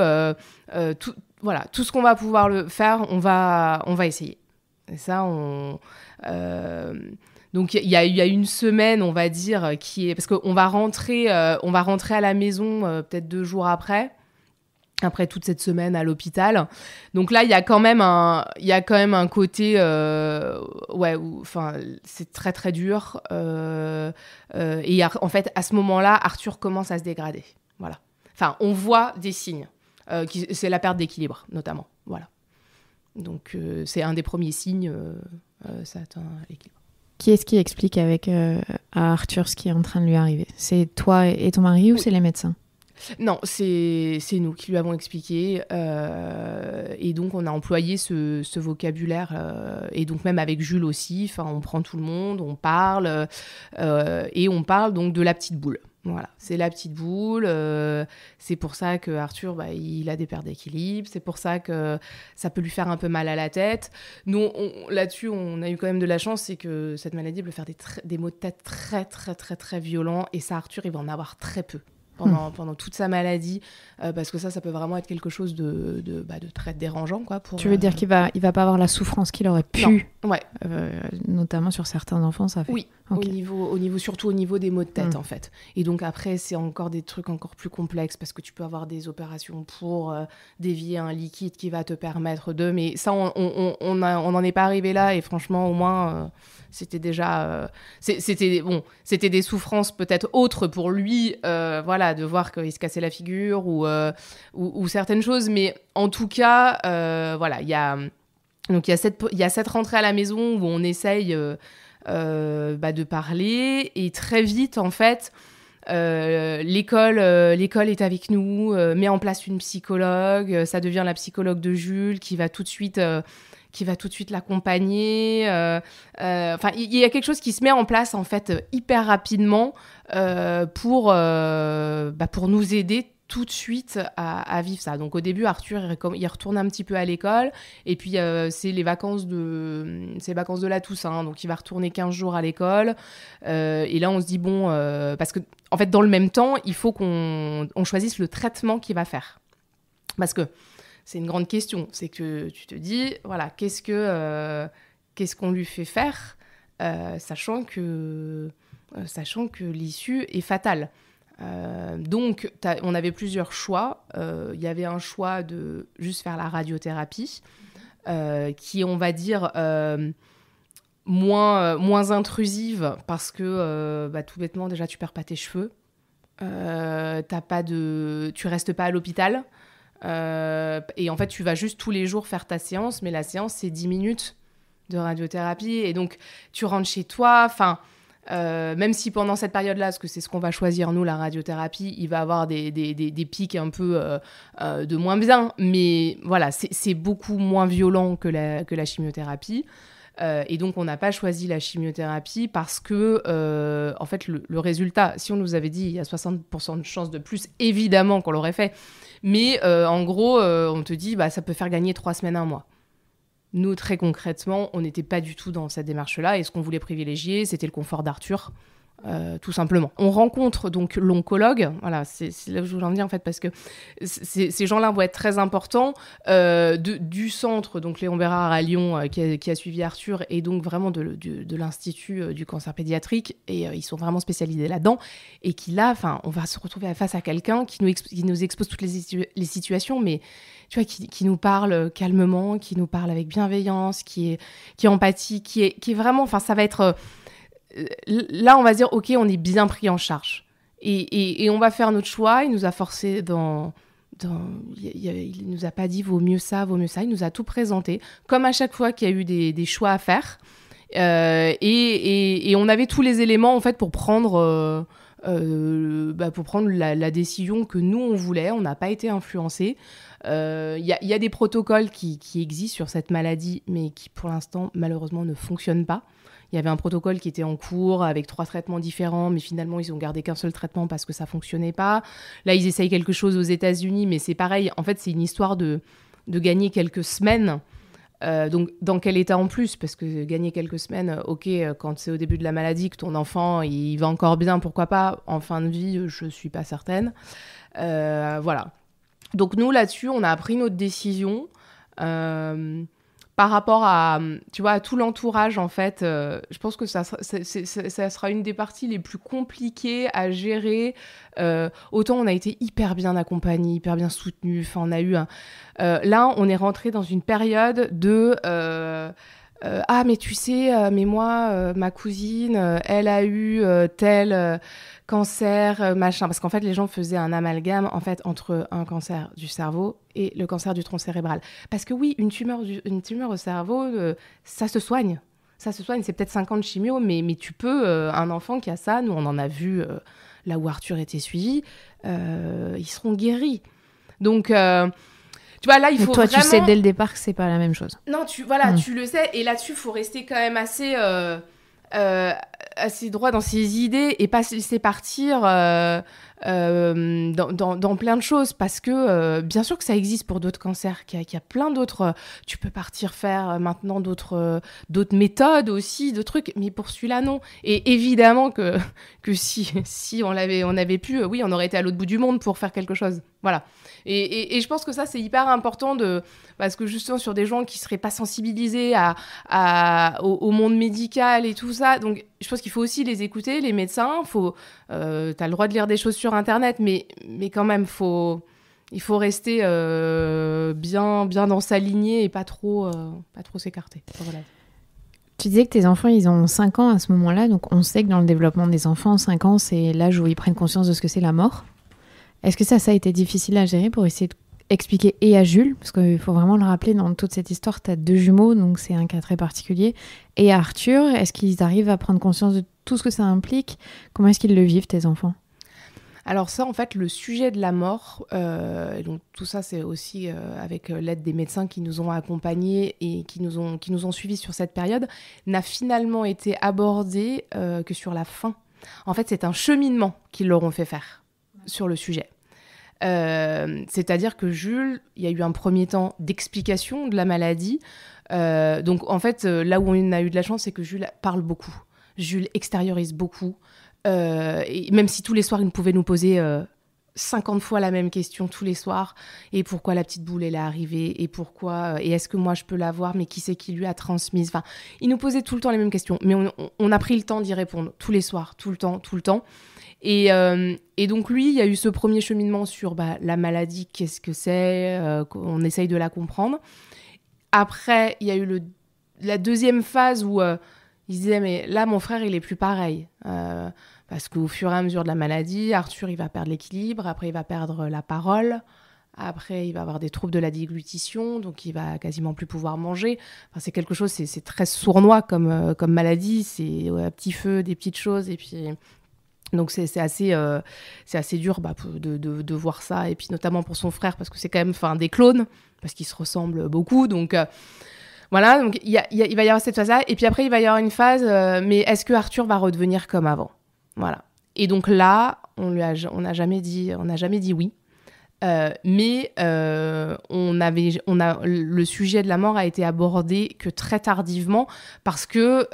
Voilà, tout ce qu'on va pouvoir le faire, on va essayer. Et ça, donc il y a une semaine, on va dire, qui est parce qu'on va rentrer à la maison peut-être 2 jours après toute cette semaine à l'hôpital. Donc là, il y a quand même un côté, c'est très très dur. Et en fait, à ce moment-là, Arthur commence à se dégrader. Voilà. On voit des signes. C'est la perte d'équilibre, notamment. Voilà. Donc, c'est un des premiers signes, ça atteint l'équilibre. Qui est-ce qui explique à Arthur ce qui est en train de lui arriver? C'est toi et ton mari, ou c'est les médecins? Non, c'est nous qui lui avons expliqué. Et donc, on a employé ce vocabulaire. Et donc, même avec Jules aussi, on prend tout le monde, on parle. Et on parle donc de la petite boule. Voilà, c'est la petite boule. C'est pour ça que Arthur, il a des pertes d'équilibre. C'est pour ça que ça peut lui faire un peu mal à la tête. Nous, là-dessus, on a eu quand même de la chance, c'est que cette maladie peut faire des maux de tête très, très, très, très violents. Et ça, Arthur, il va en avoir très peu pendant toute sa maladie, parce que ça peut vraiment être quelque chose de très dérangeant, quoi. Tu veux dire qu'il va pas avoir la souffrance qu'il aurait pu, ouais. Notamment sur certains enfants, ça fait. Oui, okay. Surtout au niveau des maux de tête, en fait. Et donc après, c'est encore des trucs encore plus complexes, parce que tu peux avoir des opérations pour dévier un liquide qui va te permettre de... Mais ça, on n'en est pas arrivé là, et franchement, au moins... c'était déjà c'était des souffrances peut-être autres pour lui, de voir qu'il se cassait la figure ou certaines choses, mais en tout cas il y a cette rentrée à la maison où on essaye de parler, et très vite en fait l'école est avec nous, met en place une psychologue, ça devient la psychologue de Jules qui va tout de suite l'accompagner. Il y a quelque chose qui se met en place en fait hyper rapidement pour nous aider tout de suite à vivre ça. Donc au début, Arthur il retourne un petit peu à l'école, et puis c'est les vacances de la Toussaint, donc il va retourner 15 jours à l'école, et là on se dit parce que en fait dans le même temps il faut qu'on choisisse le traitement qu'il va faire, parce que c'est une grande question. C'est que tu te dis, voilà, qu'est-ce qu'on lui fait faire, sachant que l'issue est fatale. Donc, on avait plusieurs choix. Il y avait un choix de juste faire la radiothérapie, qui, on va dire, moins intrusive, parce que, tout bêtement, déjà, tu perds pas tes cheveux. Tu restes pas à l'hôpital. Et en fait, tu vas juste tous les jours faire ta séance, mais la séance, c'est 10 minutes de radiothérapie. Et donc, tu rentres chez toi. Même si pendant cette période-là, parce que c'est ce qu'on va choisir, nous, la radiothérapie, il va avoir des pics un peu de moins bien. Mais voilà, c'est beaucoup moins violent que la chimiothérapie. Et donc, on n'a pas choisi la chimiothérapie parce que, en fait, le résultat, si on nous avait dit il y a 60% de chances de plus, évidemment qu'on l'aurait fait. Mais en gros, on te dit, ça peut faire gagner 3 semaines, 1 mois. Nous, très concrètement, on n'était pas du tout dans cette démarche-là. Et ce qu'on voulait privilégier, c'était le confort d'Arthur, tout simplement. On rencontre donc l'oncologue. Voilà, c'est là où je voulais en venir, en fait, parce que ces gens-là vont être très importants. Du centre, donc Léon Bérard à Lyon, qui a suivi Arthur, et donc vraiment de l'Institut du cancer pédiatrique. Et ils sont vraiment spécialisés là-dedans. Et qui, là, on va se retrouver face à quelqu'un qui nous expose toutes les situations, mais tu vois, qui nous parle calmement, qui nous parle avec bienveillance, qui est empathique, qui est vraiment... ça va être... là, on va se dire, OK, on est bien pris en charge. Et on va faire notre choix. Il nous a forcé il nous a pas dit vaut mieux ça. Il nous a tout présenté. Comme à chaque fois qu'il y a eu des choix à faire. Et on avait tous les éléments, en fait, pour prendre la décision que nous, on voulait. On n'a pas été influencés. Il y a des protocoles qui existent sur cette maladie, mais qui, pour l'instant, malheureusement, ne fonctionnent pas. Il y avait un protocole qui était en cours avec 3 traitements différents, mais finalement, ils ont gardé qu'un seul traitement parce que ça ne fonctionnait pas. Là, ils essayent quelque chose aux États-Unis, mais c'est pareil. En fait, c'est une histoire de gagner quelques semaines. Donc, dans quel état en plus ? Parce que gagner quelques semaines, OK, quand c'est au début de la maladie, que ton enfant, il va encore bien, pourquoi pas ? En fin de vie, je ne suis pas certaine. Voilà. Donc, nous, là-dessus, on a pris notre décision. Par rapport à tout l'entourage, en fait, je pense que ça sera une des parties les plus compliquées à gérer. Autant on a été hyper bien accompagnés, hyper bien soutenus. On a eu là, on est rentré dans une période de... mais tu sais, mais moi, ma cousine, elle a eu tel cancer, machin. Parce qu'en fait, les gens faisaient un amalgame, en fait, entre un cancer du cerveau et le cancer du tronc cérébral. Parce que oui, une tumeur au cerveau, ça se soigne. ça se soigne, c'est peut-être 5 ans de chimio, mais tu peux, un enfant qui a ça, nous on en a vu là où Arthur était suivi, ils seront guéris. Donc, tu vois, là, il faut toi, vraiment... tu sais dès le départ que c'est pas la même chose. Non, tu le sais, et là-dessus, il faut rester quand même assez droit dans ses idées et pas se laisser partir dans plein de choses, parce que bien sûr que ça existe pour d'autres cancers, qu'il y a plein d'autres, tu peux partir faire maintenant d'autres méthodes aussi, de trucs, mais pour celui-là non. Et évidemment que si on avait pu, oui, on aurait été à l'autre bout du monde pour faire quelque chose, voilà. Et je pense que ça c'est hyper important, parce que justement sur des gens qui seraient pas sensibilisés au monde médical et tout ça, donc je pense qu'il faut aussi les écouter, les médecins. T'as le droit de lire des choses sur internet, mais quand même il faut rester bien dans sa lignée et pas trop s'écarter. Voilà. Tu disais que tes enfants, ils ont 5 ans à ce moment-là, donc on sait que dans le développement des enfants, 5 ans, c'est l'âge où ils prennent conscience de ce que c'est la mort. Est-ce que ça a été difficile à gérer pour essayer d'expliquer et à Jules, parce qu'il faut vraiment le rappeler, dans toute cette histoire, tu as 2 jumeaux, donc c'est un cas très particulier, et à Arthur, est-ce qu'ils arrivent à prendre conscience de tout ce que ça implique? Comment est-ce qu'ils le vivent, tes enfants? Alors ça, en fait, le sujet de la mort, donc tout ça, c'est aussi avec l'aide des médecins qui nous ont accompagnés et qui nous ont suivis sur cette période, n'a finalement été abordé que sur la fin. En fait, c'est un cheminement qu'ils leur ont fait faire sur le sujet. C'est-à-dire que Jules, il y a eu un premier temps d'explication de la maladie. Donc en fait, là où on a eu de la chance, c'est que Jules parle beaucoup. Jules extériorise beaucoup. Et même si tous les soirs, il pouvait nous poser 50 fois la même question tous les soirs. Et pourquoi la petite boule, elle est arrivée? Et pourquoi? Et est-ce que moi, je peux la voir? Mais qui c'est qui lui a transmise? Enfin, il nous posait tout le temps les mêmes questions. Mais on a pris le temps d'y répondre tous les soirs, tout le temps. Et donc lui, il y a eu ce premier cheminement sur la maladie, qu'est-ce que c'est, on essaye de la comprendre. Après, il y a eu la deuxième phase où il se disait, mais là, mon frère, il est plus pareil. Parce qu'au fur et à mesure de la maladie, Arthur, il va perdre l'équilibre, après, il va perdre la parole, après, il va avoir des troubles de la déglutition, donc il va quasiment plus pouvoir manger. Enfin, c'est quelque chose, c'est très sournois comme maladie, c'est à petit feu, des petites choses, et puis... Donc c'est assez dur de voir ça, et puis notamment pour son frère, parce que c'est quand même des clones, parce qu'ils se ressemblent beaucoup. Donc voilà, donc il va y avoir cette phase-là, et puis après il va y avoir une phase, mais est-ce que Arthur va redevenir comme avant? Voilà. Et donc là, on n'a jamais dit oui. Mais le sujet de la mort a été abordé que très tardivement, parce que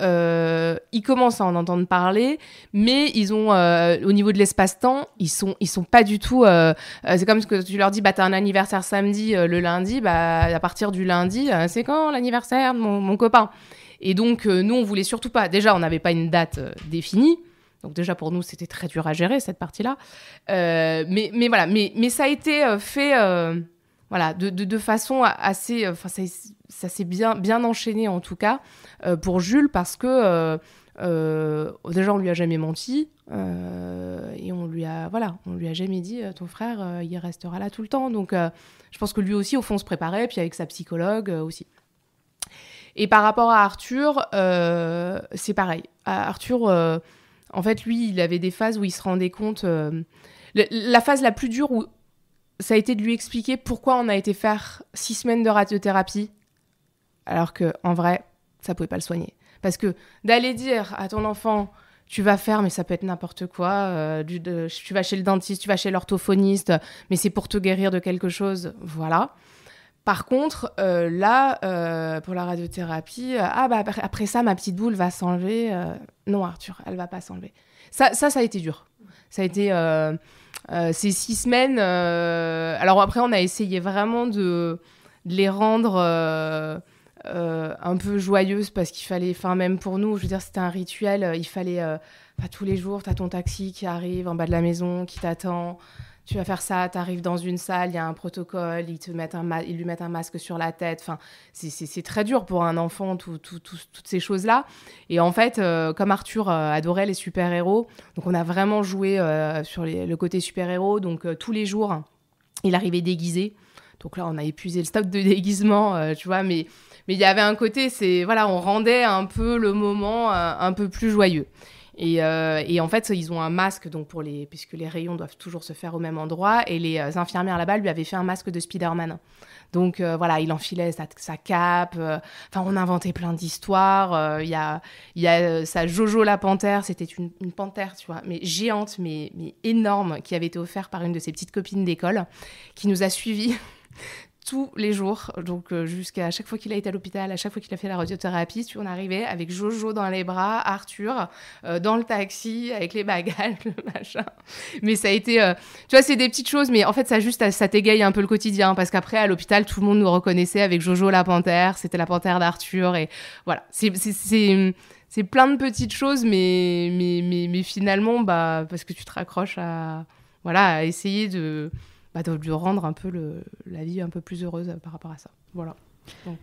ils commencent à en entendre parler, mais ils ont au niveau de l'espace-temps, ils sont pas du tout. C'est comme ce que tu leur dis, t'as un anniversaire samedi, le lundi, à partir du lundi, c'est quand l'anniversaire de mon copain? Et donc nous, on voulait surtout pas. Déjà, on n'avait pas une date définie. Donc déjà, pour nous, c'était très dur à gérer, cette partie-là. Mais voilà, mais ça a été fait de façon assez... ça s'est bien enchaîné, en tout cas, pour Jules, parce que déjà, on lui a jamais menti. Et on lui a jamais dit, ton frère, il restera là tout le temps. Donc, je pense que lui aussi, au fond, se préparait, puis avec sa psychologue aussi. Et par rapport à Arthur, c'est pareil. Arthur... en fait, lui, il avait des phases où il se rendait compte... la phase la plus dure, où ça a été de lui expliquer pourquoi on a été faire 6 semaines de radiothérapie, alors qu'en vrai, ça pouvait pas le soigner. Parce que d'aller dire à ton enfant, tu vas faire, mais ça peut être n'importe quoi, tu vas chez le dentiste, tu vas chez l'orthophoniste, mais c'est pour te guérir de quelque chose, voilà. Par contre, là, pour la radiothérapie, après ça, ma petite boule va s'enlever. Non, Arthur, elle va pas s'enlever. Ça a été dur. Ça a été ces 6 semaines. Alors après, on a essayé vraiment de les rendre un peu joyeuses, parce qu'il fallait, même pour nous, je veux dire, c'était un rituel. Il fallait, tous les jours, t'as ton taxi qui arrive en bas de la maison, qui t'attend. Tu vas faire ça, t'arrives dans une salle, il y a un protocole, ils lui mettent un masque sur la tête. Enfin, c'est très dur pour un enfant, toutes ces choses-là. Et en fait, comme Arthur adorait les super-héros, donc on a vraiment joué sur le côté super-héros. Donc tous les jours, il arrivait déguisé. Donc là, on a épuisé le stock de déguisement, tu vois. Mais il y avait un côté, on rendait un peu le moment un peu plus joyeux. Et en fait, ils ont un masque, donc puisque les rayons doivent toujours se faire au même endroit, et les infirmières là-bas lui avaient fait un masque de Spider-Man. Donc il enfilait sa cape. On inventait plein d'histoires. Il y a sa Jojo la panthère, c'était une panthère, tu vois, mais géante, mais énorme, qui avait été offerte par une de ses petites copines d'école, qui nous a suivis tous les jours, donc jusqu'à chaque fois qu'il a été à l'hôpital, à chaque fois qu'il a fait la radiothérapie, on arrivait avec Jojo dans les bras, Arthur dans le taxi avec les bagages, le machin. Mais ça a été, tu vois, c'est des petites choses, mais en fait ça t'égaye un peu le quotidien, parce qu'après à l'hôpital tout le monde nous reconnaissait avec Jojo la panthère, c'était la panthère d'Arthur, et voilà, c'est plein de petites choses, mais finalement parce que tu te raccroches à essayer de rendre un peu la vie un peu plus heureuse par rapport à ça. Voilà. Donc,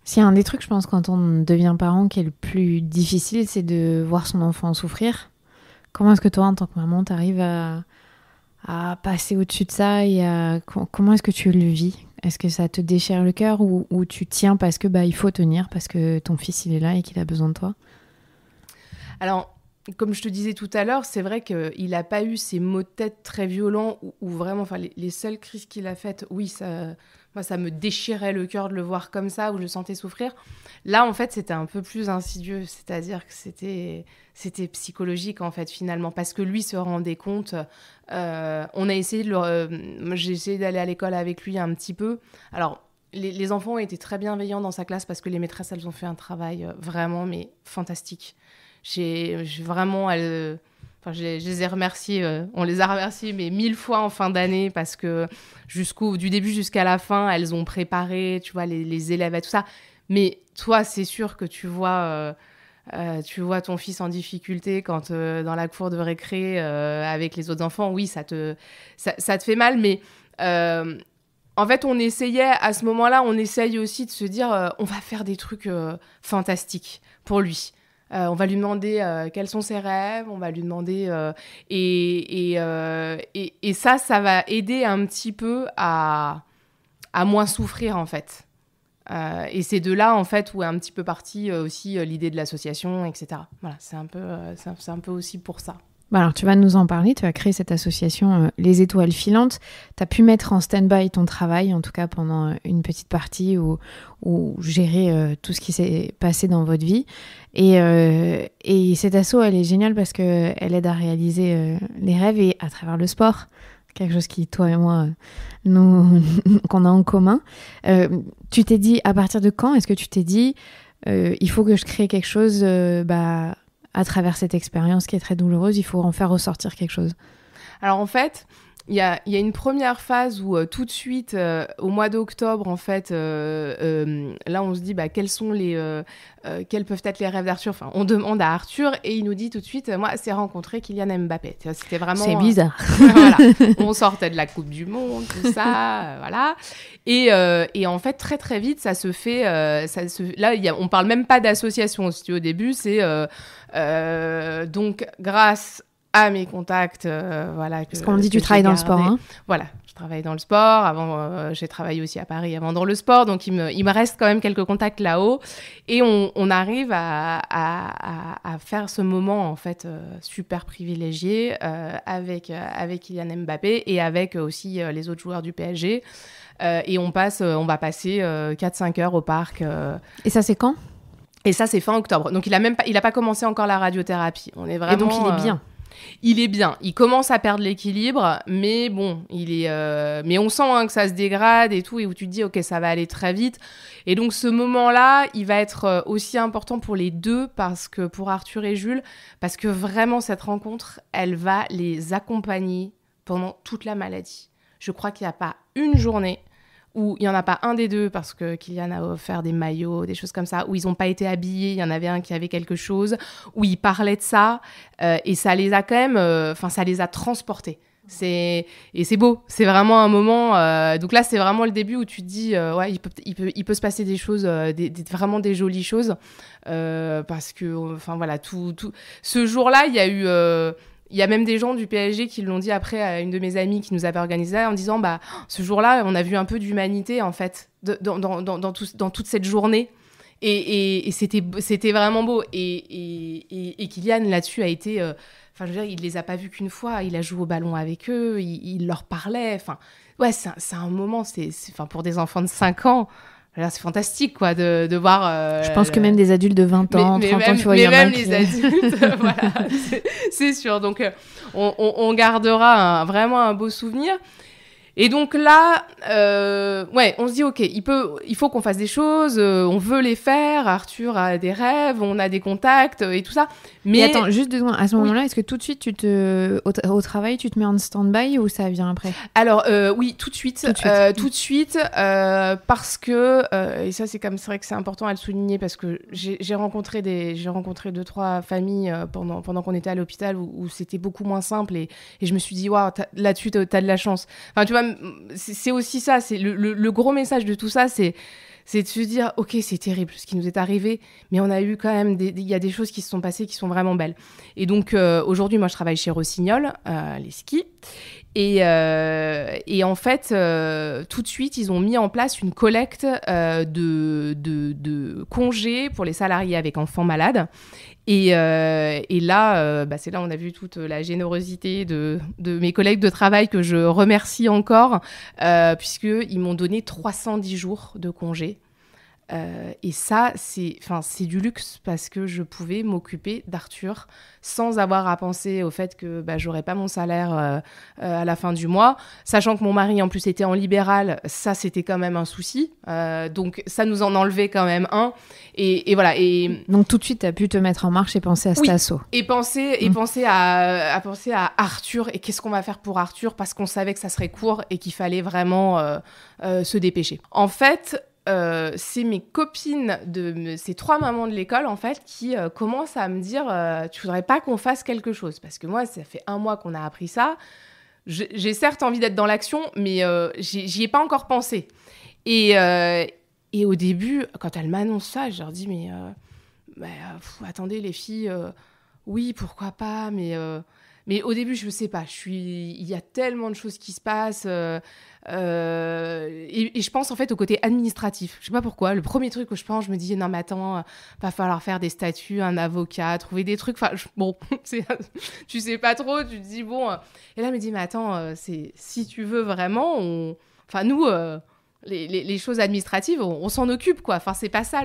S'il y a un des trucs, je pense, quand on devient parent, qui est le plus difficile, c'est de voir son enfant souffrir. Comment est-ce que toi, en tant que maman, t'arrives à passer au-dessus de ça et comment est-ce que tu le vis ? Est-ce que ça te déchire le cœur ou tu tiens parce que il faut tenir, parce que ton fils, il est là et qu'il a besoin de toi ? Alors, comme je te disais tout à l'heure, c'est vrai qu'il n'a pas eu ces maux de tête très violents où vraiment, les seules crises qu'il a faites, oui, ça me déchirait le cœur de le voir comme ça, où je le sentais souffrir. Là, en fait, c'était un peu plus insidieux, c'est-à-dire que c'était psychologique, en fait, finalement, parce que lui se rendait compte. On a essayé j'ai essayé d'aller à l'école avec lui un petit peu. Alors, les enfants ont été très bienveillants dans sa classe parce que les maîtresses, elles ont fait un travail vraiment, mais fantastique. J'ai vraiment, je les ai remerciées, on les a remerciées, mais 1000 fois en fin d'année, parce que du début jusqu'à la fin, elles ont préparé, tu vois, les élèves et tout ça. Mais toi, c'est sûr que tu vois ton fils en difficulté quand dans la cour de récré avec les autres enfants, oui, ça te fait mal, mais en fait, on essayait, à ce moment-là, on essaye aussi de se dire, on va faire des trucs fantastiques pour lui. On va lui demander quels sont ses rêves, on va lui demander... et ça va aider un petit peu à moins souffrir, en fait. Et c'est de là, en fait, où est un petit peu partie aussi l'idée de l'association, etc. Voilà, c'est un peu aussi pour ça. Alors, tu vas nous en parler. Tu as créé cette association Les Étoiles Filantes. Tu as pu mettre en stand-by ton travail, en tout cas pendant une petite partie, ou gérer tout ce qui s'est passé dans votre vie. Et cette asso, elle est géniale parce qu'elle aide à réaliser les rêves et à travers le sport. Quelque chose qui, toi et moi, qu'on a en commun. Tu t'es dit, à partir de quand est-ce que tu t'es dit, il faut que je crée quelque chose à travers cette expérience qui est très douloureuse, il faut en faire ressortir quelque chose? Alors en fait, il y a une première phase où tout de suite, au mois d'octobre, en fait, là on se dit quels peuvent être les rêves d'Arthur. Enfin, on demande à Arthur et il nous dit tout de suite, moi, c'est rencontrer Kylian Mbappé. C'était vraiment... C'est bizarre. Voilà. On sortait de la Coupe du Monde, tout ça, voilà. Et en fait, très très vite, ça se fait... Là, on parle même pas d'association. Au début, c'est donc grâce à mes contacts, Parce qu'on dit tu travailles dans le sport, hein. Voilà, je travaille dans le sport. Avant, j'ai travaillé aussi à Paris avant dans le sport, donc il me reste quand même quelques contacts là-haut, et on arrive à faire ce moment en fait super privilégié avec Kylian Mbappé et avec aussi les autres joueurs du PSG, et on va passer 4-5 heures au parc. Et ça c'est quand? Et ça c'est fin octobre. Donc il a pas commencé encore la radiothérapie. On est vraiment. Et donc il est bien. Il est bien. Il commence à perdre l'équilibre, mais bon, mais on sent que ça se dégrade et tout, et où tu te dis, ok, ça va aller très vite. Et donc ce moment-là, il va être aussi important pour les deux, pour Arthur et Jules, parce que vraiment cette rencontre, elle va les accompagner pendant toute la maladie. Je crois qu'il n'y a pas une journée où il n'y en a pas un des deux, parce que Kylian a offert des maillots, des choses comme ça, où ils n'ont pas été habillés, il y en avait un qui avait quelque chose, où il parlait de ça, et ça les a quand même, ça les a transportés. Et c'est beau, c'est vraiment un moment, donc là c'est vraiment le début où tu te dis, ouais, il peut se passer des choses, vraiment des jolies choses, parce que, voilà, tout ce jour-là, il y a même des gens du PSG qui l'ont dit après à une de mes amies qui nous avait organisé en disant, ce jour-là, on a vu un peu d'humanité, en fait, dans toute cette journée. Et c'était vraiment beau. Et Kylian, là-dessus, a été... Enfin, je veux dire, il les a pas vus qu'une fois. Il a joué au ballon avec eux. Il leur parlait. Enfin, ouais, c'est un moment... Enfin, pour des enfants de 5 ans... Alors, c'est fantastique, quoi, de voir... je pense que même des adultes de 20 ans, 30 ans, tu vois, il y en a qui... les adultes, voilà, c'est sûr. Donc, on gardera vraiment un beau souvenir. Et donc là, ouais, on se dit, OK, il faut qu'on fasse des choses, on veut les faire, Arthur a des rêves, on a des contacts et tout ça. Mais attends, juste 2 secondes, à ce moment-là, est-ce que tout de suite, au travail, tu te mets en stand-by ou ça vient après ? Alors, oui, tout de suite, parce que, et ça, c'est vrai que c'est important à le souligner, parce que j'ai rencontré 2-3 familles pendant qu'on était à l'hôpital où c'était beaucoup moins simple, et je me suis dit, waouh, là-dessus, t'as de la chance. Enfin, tu vois, c'est aussi ça, c'est le gros message de tout ça, c'est de se dire, OK, c'est terrible ce qui nous est arrivé, mais on a eu quand même il y a des choses qui se sont passées qui sont vraiment belles. Et donc, aujourd'hui, moi, je travaille chez Rossignol, les skis. Et en fait, tout de suite, ils ont mis en place une collecte de congés pour les salariés avec enfants malades. Et là, c'est là où on a vu toute la générosité de mes collègues de travail, que je remercie encore, puisqu'ils m'ont donné 310 jours de congés. Et ça, c'est du luxe, parce que je pouvais m'occuper d'Arthur sans avoir à penser au fait que j'aurais pas mon salaire à la fin du mois, sachant que mon mari en plus était en libéral. Ça, c'était quand même un souci, donc ça nous en enlevait quand même un, et voilà. Et donc tout de suite, tu as pu te mettre en marche et penser à cet assaut, et penser à Arthur, et qu'est-ce qu'on va faire pour Arthur, parce qu'on savait que ça serait court et qu'il fallait vraiment se dépêcher. En fait, c'est mes copines ces 3 mamans de l'école, en fait, qui commencent à me dire, tu voudrais pas qu'on fasse quelque chose, parce que moi, ça fait 1 mois qu'on a appris ça. J'ai certes envie d'être dans l'action, mais j'y ai pas encore pensé. Et au début, quand elles m'annoncent ça, je leur dis, mais attendez les filles, oui, pourquoi pas, mais au début, je ne sais pas. Il y a tellement de choses qui se passent. Et je pense en fait au côté administratif. Je ne sais pas pourquoi. Le premier truc que je pense, je me dis, non, mais attends, va falloir faire des statuts, un avocat, trouver des trucs. Enfin, bon, tu sais pas trop. Tu te dis, bon. Et là, elle me dit, mais attends, si tu veux vraiment, enfin, nous, les choses administratives, on s'en occupe, quoi. Enfin, c'est pas ça.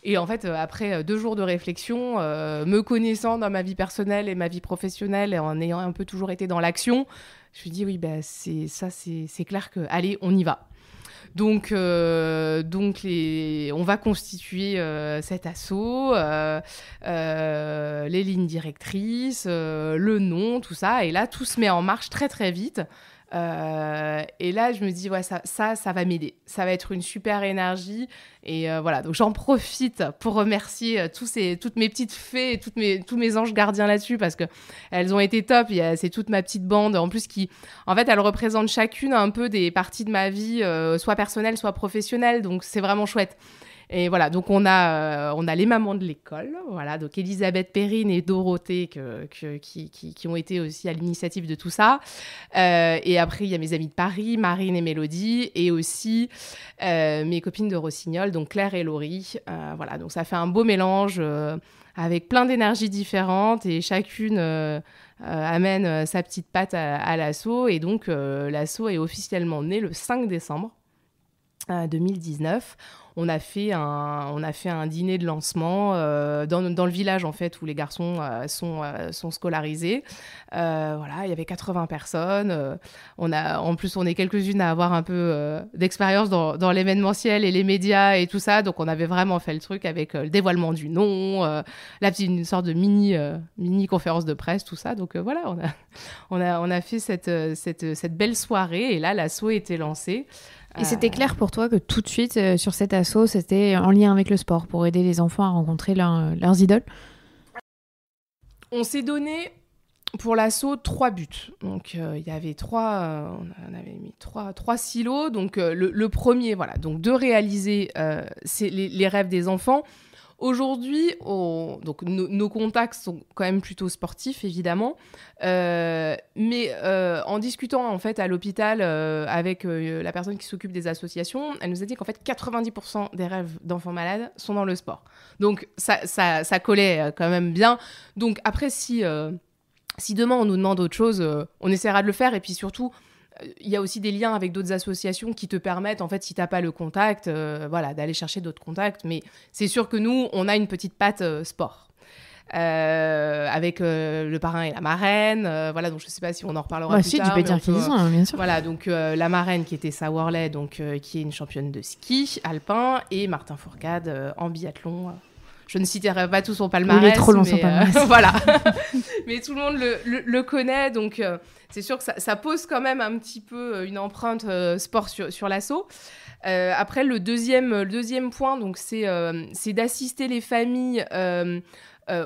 Et en fait, après 2 jours de réflexion, me connaissant dans ma vie personnelle et ma vie professionnelle, et en ayant un peu toujours été dans l'action, je me suis dit, oui, c'est clair que, allez, on y va. Donc on va constituer cet asso, les lignes directrices, le nom, tout ça. Et là, tout se met en marche très, très vite. Et là, je me dis, ouais, ça va m'aider. Ça va être une super énergie. Et voilà, donc j'en profite pour remercier toutes mes petites fées et tous mes anges gardiens là-dessus, parce qu'elles ont été top. C'est toute ma petite bande, en plus, qui, en fait, elles représentent chacune un peu des parties de ma vie, soit personnelle, soit professionnelle. Donc, c'est vraiment chouette. Et voilà, donc on a les mamans de l'école, voilà, donc Elisabeth, Perrine et Dorothée qui ont été aussi à l'initiative de tout ça. Et après, il y a mes amies de Paris, Marine et Mélodie, et aussi mes copines de Rossignol, donc Claire et Laurie. Voilà, donc ça fait un beau mélange avec plein d'énergies différentes, et chacune amène sa petite patte à l'asso. Et donc l'asso est officiellement né le 5 décembre 2019. On a fait un dîner de lancement dans le village, en fait, où les garçons sont scolarisés. Voilà, il y avait 80 personnes. En plus, on est quelques-unes à avoir un peu d'expérience dans l'événementiel et les médias et tout ça. Donc, on avait vraiment fait le truc avec le dévoilement du nom, une sorte de mini conférence de presse, tout ça. Donc, voilà, on a fait cette belle soirée. Et là, l'asso était lancé. Et c'était clair pour toi que tout de suite, sur cet asso, c'était en lien avec le sport, pour aider les enfants à rencontrer leurs idoles? On s'est donné pour l'asso 3 buts. Donc, il y avait on avait mis trois silos. Donc, le premier, voilà, donc de réaliser les rêves des enfants. Aujourd'hui, donc nos contacts sont quand même plutôt sportifs, évidemment. Mais en discutant en fait à l'hôpital avec la personne qui s'occupe des associations, elle nous a dit qu'en fait 90% des rêves d'enfants malades sont dans le sport. Donc ça collait quand même bien. Donc après, si demain on nous demande autre chose, on essaiera de le faire. Et puis surtout, il y a aussi des liens avec d'autres associations qui te permettent, en fait, si tu n'as pas le contact, d'aller chercher d'autres contacts. Mais c'est sûr que nous, on a une petite patte sport. Avec le parrain et la marraine. Donc je ne sais pas si on en reparlera plus tard. Si, tu peux dire qui ils sont, bien sûr. Voilà, donc la marraine qui était Sa Worley, qui est une championne de ski alpin, et Martin Fourcade en biathlon. Je ne citerai pas tout son palmarès. Il est trop long, son palmarès. Voilà. Mais tout le monde le connaît, donc c'est sûr que ça pose quand même un petit peu une empreinte sport sur l'assaut. Après, le deuxième point, donc, c'est d'assister les familles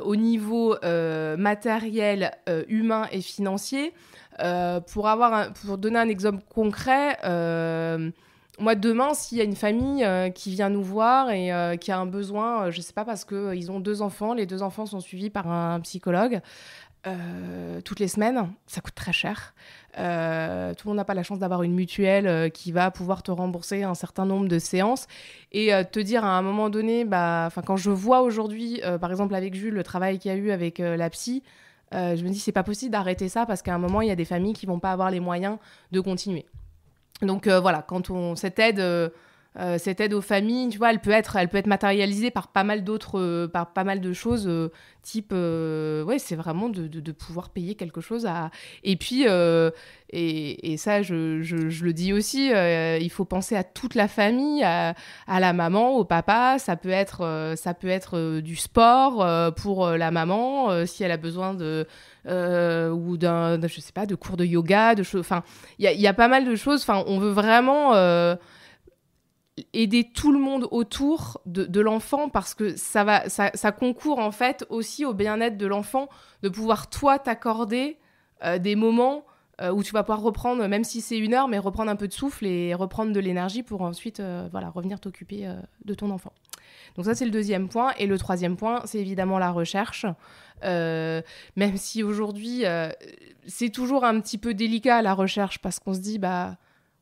au niveau matériel, humain et financier. Pour donner un exemple concret, moi, demain, s'il y a une famille qui vient nous voir et qui a un besoin, je ne sais pas, parce qu'ils ont 2 enfants, les 2 enfants sont suivis par un psychologue toutes les semaines, ça coûte très cher. Tout le monde n'a pas la chance d'avoir une mutuelle qui va pouvoir te rembourser un certain nombre de séances et te dire à un moment donné, quand je vois aujourd'hui, par exemple avec Jules, le travail qu'il y a eu avec la psy, je me dis c'est pas possible d'arrêter ça parce qu'à un moment, il y a des familles qui vont pas avoir les moyens de continuer. Donc quand cette aide aux familles, tu vois, elle peut être matérialisée par pas mal de choses, type, c'est vraiment de pouvoir payer quelque chose et puis et ça je le dis aussi, il faut penser à toute la famille, à la maman, au papa. Ça peut être du sport pour la maman si elle a besoin ou je sais pas, de cours de yoga, de choses. Enfin, il y a pas mal de choses. Enfin, on veut vraiment aider tout le monde autour de l'enfant parce que ça concourt en fait aussi au bien-être de l'enfant de pouvoir toi t'accorder des moments où tu vas pouvoir reprendre, même si c'est 1 heure, mais reprendre un peu de souffle et reprendre de l'énergie pour ensuite revenir t'occuper de ton enfant. Donc ça, c'est le 2e point. Et le 3e point, c'est évidemment la recherche. Même si aujourd'hui, c'est toujours un petit peu délicat la recherche parce qu'on se dit,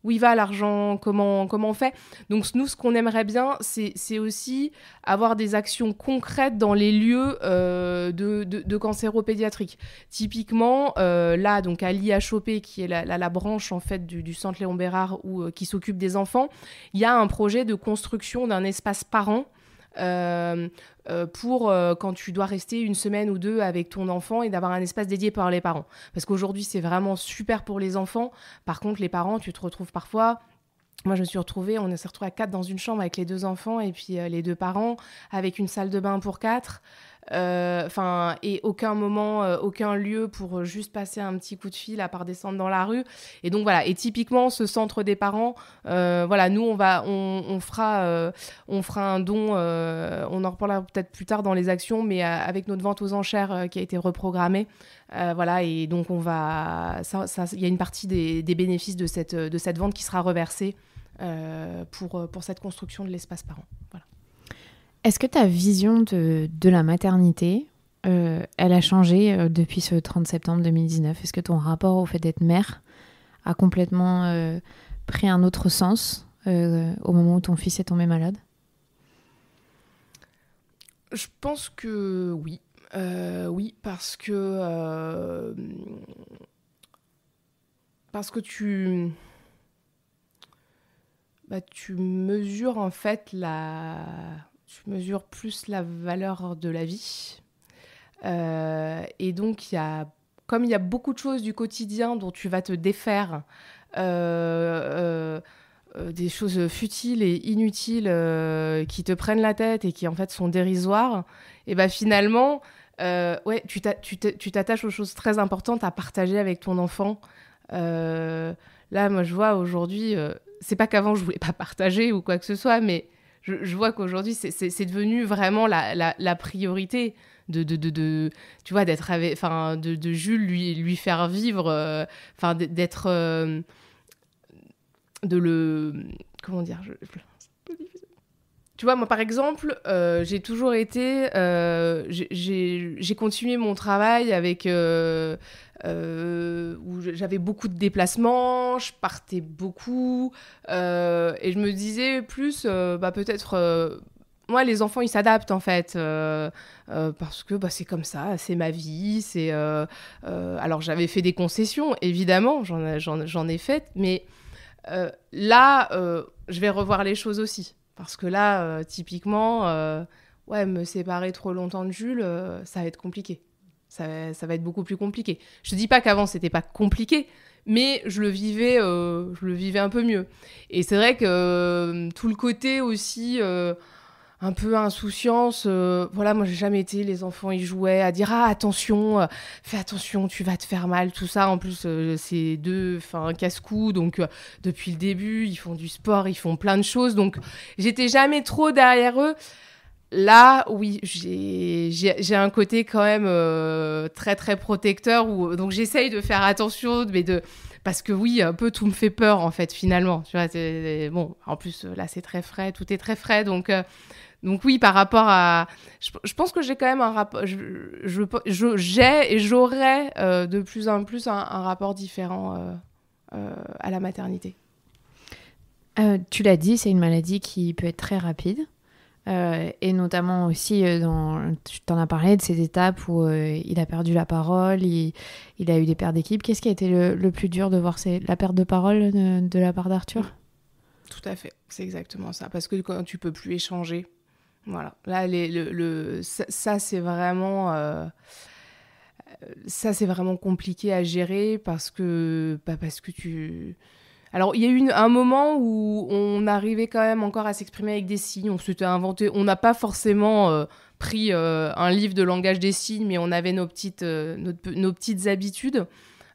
où il va l'argent, comment on fait. Donc nous, ce qu'on aimerait bien, c'est aussi avoir des actions concrètes dans les lieux de cancéro-pédiatrique. Typiquement, là, donc à l'IHOP, qui est la branche en fait du centre Léon Bérard qui s'occupe des enfants, il y a un projet de construction d'un espace parent pour quand tu dois rester 1 semaine ou 2 avec ton enfant et d'avoir un espace dédié par les parents. Parce qu'aujourd'hui, c'est vraiment super pour les enfants. Par contre, les parents, tu te retrouves parfois... Moi, on s'est retrouvés à 4 dans une chambre avec les 2 enfants et puis les 2 parents, avec une salle de bain pour 4. Et aucun moment, aucun lieu pour juste passer un petit coup de fil à part descendre dans la rue. Et donc voilà, et typiquement ce centre des parents, nous on fera un don, on en reparlera peut-être plus tard dans les actions, mais avec notre vente aux enchères qui a été reprogrammée. Et donc il y a une partie des bénéfices de cette vente qui sera reversée pour cette construction de l'espace parent. Voilà. Est-ce que ta vision de la maternité, elle a changé depuis ce 30 septembre 2019 ? Est-ce que ton rapport au fait d'être mère a complètement pris un autre sens au moment où ton fils est tombé malade ? Je pense que oui. Oui, parce que tu mesures en fait tu mesures plus la valeur de la vie. Et donc, comme il y a beaucoup de choses du quotidien dont tu vas te défaire, des choses futiles et inutiles qui te prennent la tête et qui en fait sont dérisoires, et finalement, tu t'attaches aux choses très importantes à partager avec ton enfant. Là, moi, je vois aujourd'hui, c'est pas qu'avant je voulais pas partager ou quoi que ce soit, mais je vois qu'aujourd'hui, c'est devenu vraiment la priorité de tu vois, d'être avec, de Jules, lui faire vivre, d'être, de le, comment dire, Tu vois, moi, par exemple, j'ai toujours été... j'ai continué mon travail avec... où j'avais beaucoup de déplacements, je partais beaucoup. Et je me disais plus, peut-être... moi, les enfants, ils s'adaptent, en fait. Parce que c'est comme ça, c'est ma vie. Alors, j'avais fait des concessions, évidemment, j'en ai fait. Mais là, je vais revoir les choses aussi. Parce que là, typiquement, me séparer trop longtemps de Jules, ça va être compliqué. Ça va être beaucoup plus compliqué. Je te dis pas qu'avant, c'était pas compliqué, mais je le vivais un peu mieux. Et c'est vrai que tout le côté aussi... un peu insouciance, moi j'ai jamais été, les enfants ils jouaient à dire attention, fais attention, tu vas te faire mal, tout ça. En plus c'est un casse-cou, donc depuis le début ils font du sport, ils font plein de choses, donc j'étais jamais trop derrière eux. Là oui, j'ai un côté quand même très très protecteur, donc j'essaye de faire attention, parce que oui, un peu tout me fait peur en fait finalement, tu vois. Bon, en plus là c'est très frais, tout est très frais, donc oui, par rapport à... Je pense que j'ai quand même un rapport... J'ai et j'aurai de plus en plus un rapport différent à la maternité. Tu l'as dit, c'est une maladie qui peut être très rapide. Et notamment aussi, tu t'en as parlé de ces étapes où il a perdu la parole, il a eu des pertes d'équipe. Qu'est-ce qui a été le plus dur de voir? C'est la perte de parole de la part d'Arthur? Tout à fait, c'est exactement ça. Parce que quand tu peux plus échanger... Voilà, là, ça c'est vraiment compliqué à gérer parce que tu... Alors, il y a eu un moment où on arrivait quand même encore à s'exprimer avec des signes. On s'était inventé, on n'a pas forcément pris un livre de langage des signes, mais on avait nos petites habitudes.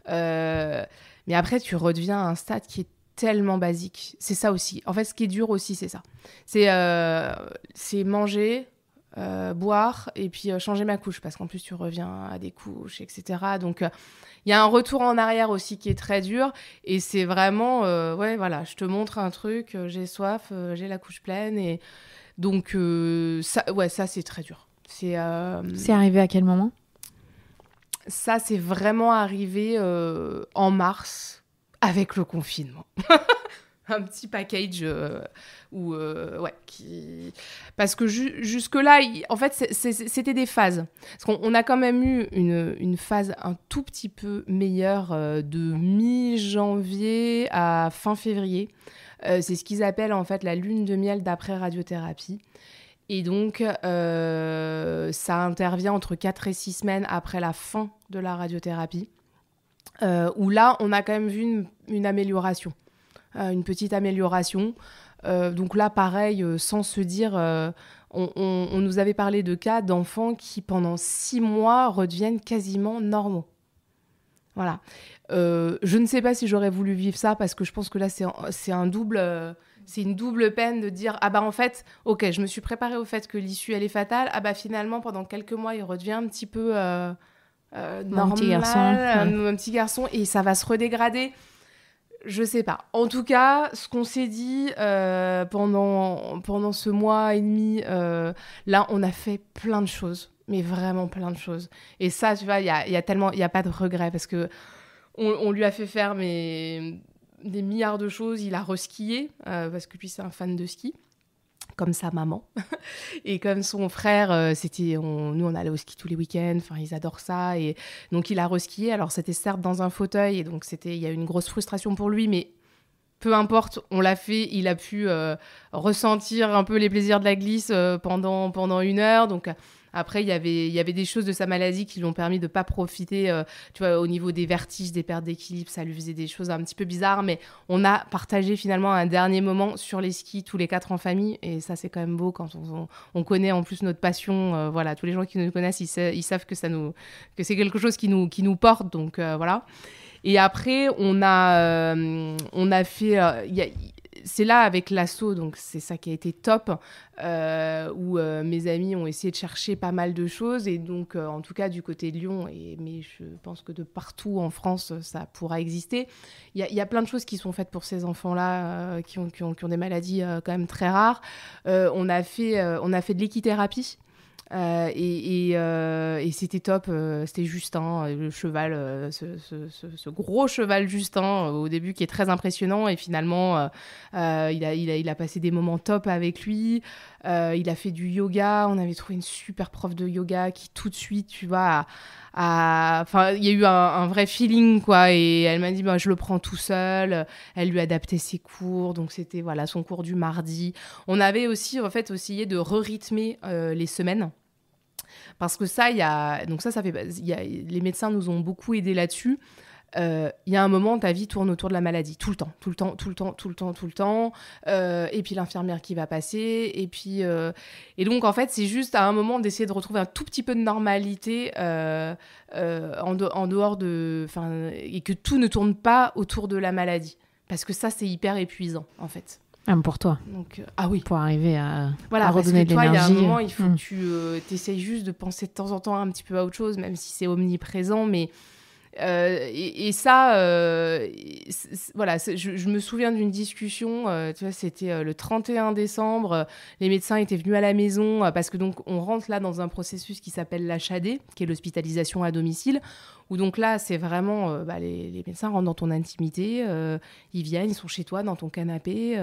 Mais après, tu redeviens à un stade qui est tellement basique. C'est ça aussi. En fait, ce qui est dur aussi, c'est ça. C'est manger, boire et puis changer ma couche, parce qu'en plus, tu reviens à des couches, etc. Donc, il y a un retour en arrière aussi qui est très dur. Et c'est vraiment, je te montre un truc, j'ai soif, j'ai la couche pleine. Et donc, ça, c'est très dur. C'est arrivé à quel moment? Ça, c'est vraiment arrivé en mars, avec le confinement. Un petit package parce que jusque-là, en fait, c'était des phases. Parce qu'on a quand même eu une phase un tout petit peu meilleure de mi-janvier à fin février. C'est ce qu'ils appellent en fait la lune de miel d'après radiothérapie. Et donc, ça intervient entre 4 et 6 semaines après la fin de la radiothérapie. Où là, on a quand même vu une amélioration, une petite amélioration. Donc là, pareil, sans se dire... on nous avait parlé de cas d'enfants qui, pendant 6 mois, redeviennent quasiment normaux. Voilà. Je ne sais pas si j'aurais voulu vivre ça, parce que je pense que là, c'est une double peine de dire « Ah bah en fait, ok, je me suis préparée au fait que l'issue, elle est fatale. Ah bah finalement, pendant quelques mois, il redevient un petit peu... normal, un petit garçon, et ça va se redégrader. Je sais pas. En tout cas, ce qu'on s'est dit pendant ce mois et demi, là, on a fait plein de choses, mais vraiment plein de choses. Et ça, tu vois, il y a pas de regret, parce que on lui a fait faire des milliards de choses. Il a reskié, parce que lui, c'est un fan de ski, comme sa maman. Et comme son frère, nous on allait au ski tous les week-ends, enfin ils adorent ça, et donc il a reskié. Alors c'était certes dans un fauteuil, et donc il y a eu une grosse frustration pour lui, mais peu importe, on l'a fait, il a pu ressentir un peu les plaisirs de la glisse pendant 1 heure. Donc après, il y avait des choses de sa maladie qui lui ont permis de pas profiter, tu vois, au niveau des vertiges, des pertes d'équilibre, ça lui faisait des choses un petit peu bizarres, mais on a partagé finalement un dernier moment sur les skis, tous les 4 en famille, et ça, c'est quand même beau quand on connaît en plus notre passion. Voilà, tous les gens qui nous connaissent, ils savent que c'est quelque chose qui nous porte, donc voilà. Et après, on a fait... c'est là avec l'asso, donc c'est ça qui a été top, où mes amis ont essayé de chercher pas mal de choses, et donc en tout cas du côté de Lyon, mais je pense que de partout en France ça pourra exister. Il y a plein de choses qui sont faites pour ces enfants-là qui ont des maladies quand même très rares. On a fait de l'équithérapie. Et c'était top, c'était Justin, le cheval, ce gros cheval Justin au début qui est très impressionnant, et finalement il a passé des moments top avec lui. Il a fait du yoga, on avait trouvé une super prof de yoga qui tout de suite, tu vois, enfin, il y a eu un vrai feeling, quoi, et elle m'a dit je le prends tout seul. Elle lui adaptait ses cours, donc c'était voilà son cours du mardi. On avait aussi en fait essayé de re-rythmer les semaines. Parce que ça, les médecins nous ont beaucoup aidés là-dessus. Il y a un moment, ta vie tourne autour de la maladie, tout le temps. Et puis l'infirmière qui va passer. Et donc, en fait, c'est juste à un moment d'essayer de retrouver un tout petit peu de normalité en dehors de... Et que tout ne tourne pas autour de la maladie. Parce que ça, c'est hyper épuisant, en fait. Même pour toi. Donc, oui. Pour arriver à redonner de l'énergie. Il y a un moment, il faut que tu essayes juste de penser de temps en temps un petit peu à autre chose, même si c'est omniprésent. Mais, voilà, je me souviens d'une discussion, tu vois, c'était le 31 décembre, les médecins étaient venus à la maison, parce que donc on rentre là dans un processus qui s'appelle l'HAD, qui est l'hospitalisation à domicile, où donc là, c'est vraiment, les médecins rentrent dans ton intimité, ils viennent, ils sont chez toi, dans ton canapé,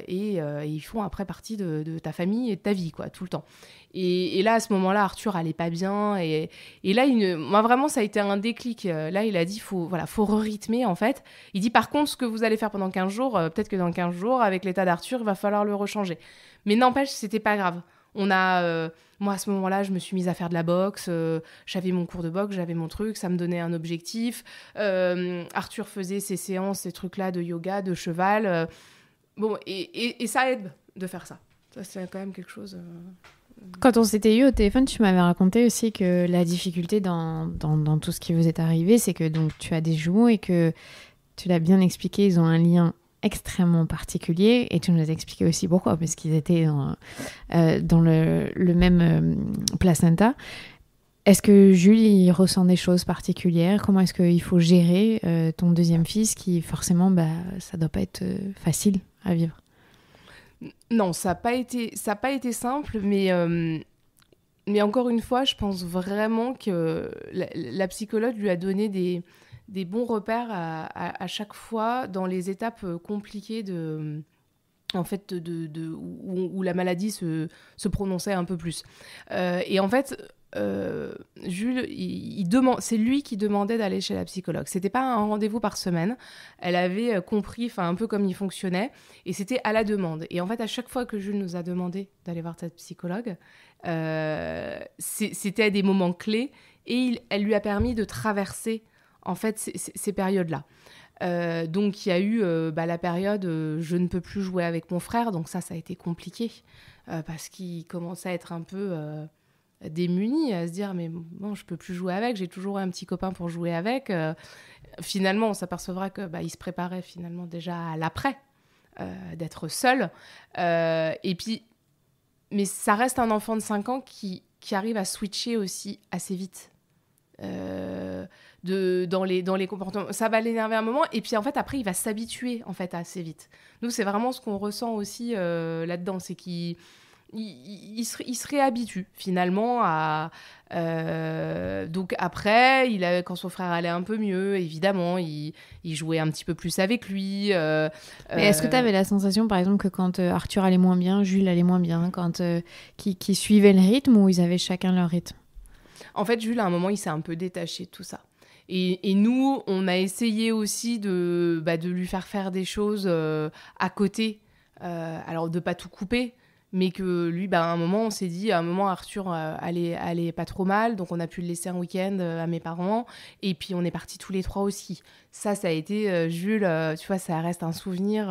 et ils font après partie de ta famille et de ta vie, quoi, tout le temps. Et là, à ce moment-là, Arthur allait pas bien, et là, moi, vraiment, ça a été un déclic. Là, il a dit, faut re-rythmer, en fait. Il dit, par contre, ce que vous allez faire pendant 15 jours, peut-être que dans 15 jours, avec l'état d'Arthur, il va falloir le rechanger. Mais n'empêche, c'était pas grave. Moi, à ce moment-là, je me suis mise à faire de la boxe. J'avais mon cours de boxe, j'avais mon truc, ça me donnait un objectif. Arthur faisait ses séances, ces trucs-là de yoga, de cheval. Et ça aide de faire ça. Ça, c'est quand même quelque chose... Quand on s'était eu au téléphone, tu m'avais raconté aussi que la difficulté dans tout ce qui vous est arrivé, c'est que donc, tu as des jumeaux et que, tu l'as bien expliqué, ils ont un lien extrêmement particulier, et tu nous as expliqué aussi pourquoi, parce qu'ils étaient dans le même placenta. Est-ce que Jules, il ressent des choses particulières ? Comment est-ce qu'il faut gérer ton deuxième fils qui, forcément, ça doit pas être facile à vivre ? Non, ça n'a pas été simple, mais encore une fois, je pense vraiment que la psychologue lui a donné des bons repères à chaque fois dans les étapes compliquées où la maladie se prononçait un peu plus. Et en fait... Jules, c'est lui qui demandait d'aller chez la psychologue. C'était pas un rendez-vous par semaine. Elle avait compris, un peu comme il fonctionnait, et c'était à la demande. Et en fait, à chaque fois que Jules nous a demandé d'aller voir cette psychologue, c'était à des moments clés, et elle lui a permis de traverser en fait ces périodes-là. Donc il y a eu la période je ne peux plus jouer avec mon frère, donc ça a été compliqué parce qu'il commençait à être un peu démunis, à se dire mais bon, je peux plus jouer avec, j'ai toujours un petit copain pour jouer avec. Finalement, on s'apercevra que il se préparait finalement déjà à l'après, d'être seul. Et puis, mais ça reste un enfant de 5 ans qui arrive à switcher aussi assez vite. Dans les comportements, ça va l'énerver un moment, et puis en fait après il va s'habituer en fait assez vite. Nous, c'est vraiment ce qu'on ressent aussi là-dedans, c'est qu'il se réhabitue finalement à... Donc après, quand son frère allait un peu mieux, évidemment, il jouait un petit peu plus avec lui. Mais est-ce que tu avais la sensation, par exemple, que quand Arthur allait moins bien, Jules allait moins bien, quand qu'ils suivaient le rythme, ou ils avaient chacun leur rythme ? En fait, Jules, à un moment, il s'est un peu détaché de tout ça. Et nous, on a essayé aussi de lui faire des choses à côté. Alors, de pas tout couper, mais que lui, à un moment, on s'est dit, à un moment, Arthur allait pas trop mal, donc on a pu le laisser un week-end à mes parents, et puis on est partis tous les 3 aussi. Ça a été, Jules, tu vois, ça reste un souvenir...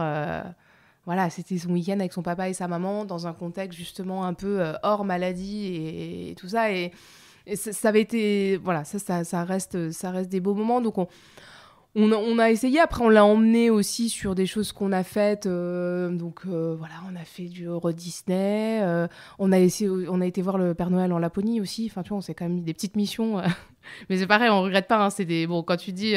Voilà, c'était son week-end avec son papa et sa maman, dans un contexte justement un peu hors maladie et tout ça, et ça avait été... Voilà, ça reste des beaux moments, donc On a essayé, après on l'a emmené aussi sur des choses qu'on a faites, voilà, on a fait du Euro Disney, on a été voir le Père Noël en Laponie aussi, enfin tu vois, on s'est quand même mis des petites missions, mais c'est pareil, on regrette pas, hein, bon, quand tu dis,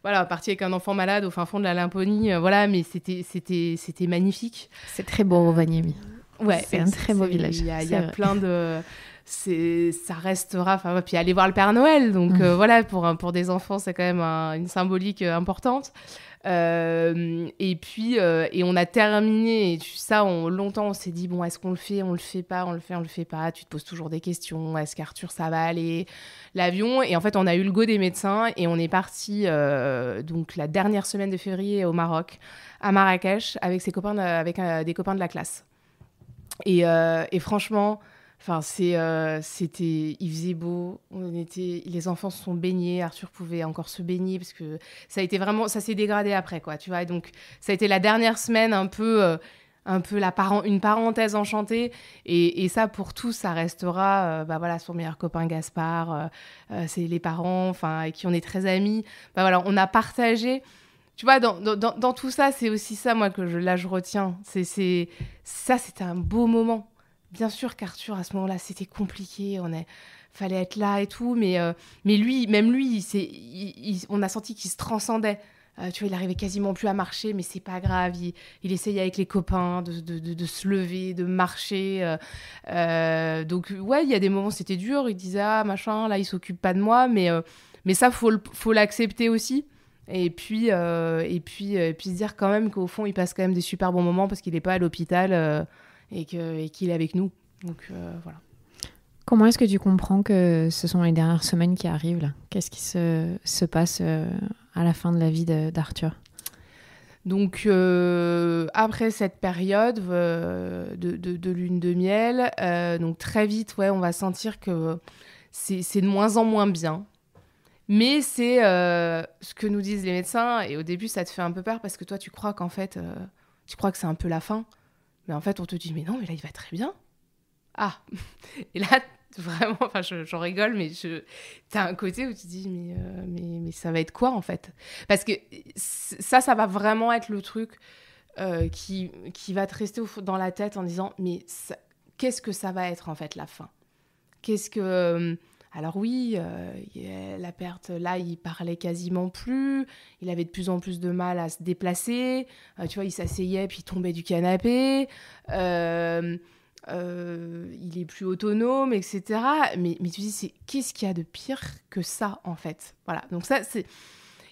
voilà, parti avec un enfant malade au fin fond de la Laponie, voilà, mais c'était magnifique. C'est très beau, Rovaniemi. Ouais, c'est un très beau village. Il y a plein de... ça restera, enfin, puis aller voir le Père Noël, donc voilà, pour des enfants c'est quand même une symbolique importante, et puis et on a terminé, et longtemps on s'est dit bon, est-ce qu'on le fait, on le fait pas, on le fait pas, tu te poses toujours des questions, est-ce qu'Arthur ça va aller, l'avion, et en fait on a eu le go des médecins et on est parti donc la dernière semaine de février au Maroc, à Marrakech, avec ses copains, des copains de la classe, et franchement, enfin, il faisait beau, les enfants se sont baignés, Arthur pouvait encore se baigner parce que ça s'est dégradé après, quoi, tu vois. Et donc, ça a été la dernière semaine un peu une parenthèse enchantée. Et ça, pour tous, ça restera, voilà, son meilleur copain Gaspard, c'est les parents, enfin, avec qui on est très amis. Voilà, on a partagé. Tu vois, dans tout ça, c'est aussi ça, moi, je retiens. Ça, c'était un beau moment. Bien sûr qu'Arthur, à ce moment-là, c'était compliqué, fallait être là et tout, mais lui, on a senti qu'il se transcendait. Tu vois, il arrivait quasiment plus à marcher, mais c'est pas grave, il essayait avec les copains de se lever, de marcher. Donc, ouais, il y a des moments, c'était dur, il disait, ah, machin, là, il s'occupe pas de moi, mais ça, faut l'accepter aussi. Et puis se dire quand même qu'au fond, il passe quand même des super bons moments parce qu'il n'est pas à l'hôpital et qu'il est avec nous. Donc voilà. Comment est-ce que tu comprends que ce sont les dernières semaines qui arrivent là ? Qu'est-ce qui se passe à la fin de la vie d'Arthur ? Donc après cette période de lune de miel, donc très vite, ouais, on va sentir que c'est de moins en moins bien. Mais c'est ce que nous disent les médecins. Et au début, ça te fait un peu peur parce que toi, tu crois qu'en fait, tu crois que c'est un peu la fin. Mais en fait, on te dit, mais non, mais là, il va très bien. Ah. Et là, vraiment, enfin, j'en rigole, mais t'as un côté où tu te dis, mais ça va être quoi, en fait ? Parce que ça va vraiment être le truc qui va te rester dans la tête en disant, mais qu'est-ce que ça va être, en fait, la fin ? Qu'est-ce que... Alors oui, la perte, là, il parlait quasiment plus. Il avait de plus en plus de mal à se déplacer. Tu vois, il s'asseyait, puis il tombait du canapé. Il est plus autonome, etc. Mais tu dis, qu'est-ce qu'il y a de pire que ça, en fait ? Voilà, donc ça, c'est...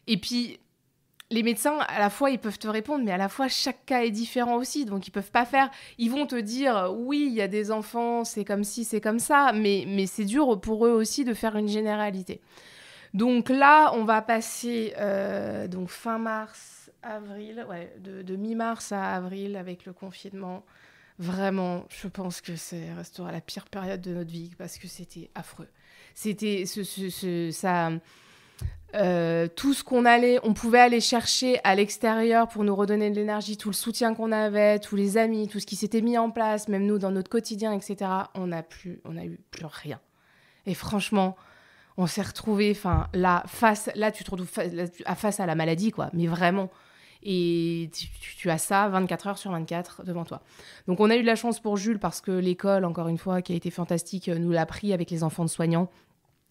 Et puis... Les médecins, à la fois, ils peuvent te répondre, mais à la fois, chaque cas est différent aussi. Donc, ils peuvent pas faire... Ils vont te dire, oui, il y a des enfants, c'est comme ci, c'est comme ça. Mais c'est dur pour eux aussi de faire une généralité. Donc là, on va passer donc fin mars, avril, ouais, de mi-mars à avril avec le confinement. Vraiment, je pense que ça restera la pire période de notre vie parce que c'était affreux. C'était ça... tout ce on pouvait aller chercher à l'extérieur pour nous redonner de l'énergie, tout le soutien qu'on avait, tous les amis, tout ce qui s'était mis en place, même nous dans notre quotidien, etc. On a eu plus rien. Et franchement, on s'est retrouvés, là tu te retrouves face à la maladie, quoi. Mais vraiment. Et tu as ça 24 heures sur 24 devant toi. Donc on a eu de la chance pour Jules parce que l'école, encore une fois, qui a été fantastique, nous l'a pris avec les enfants de soignants.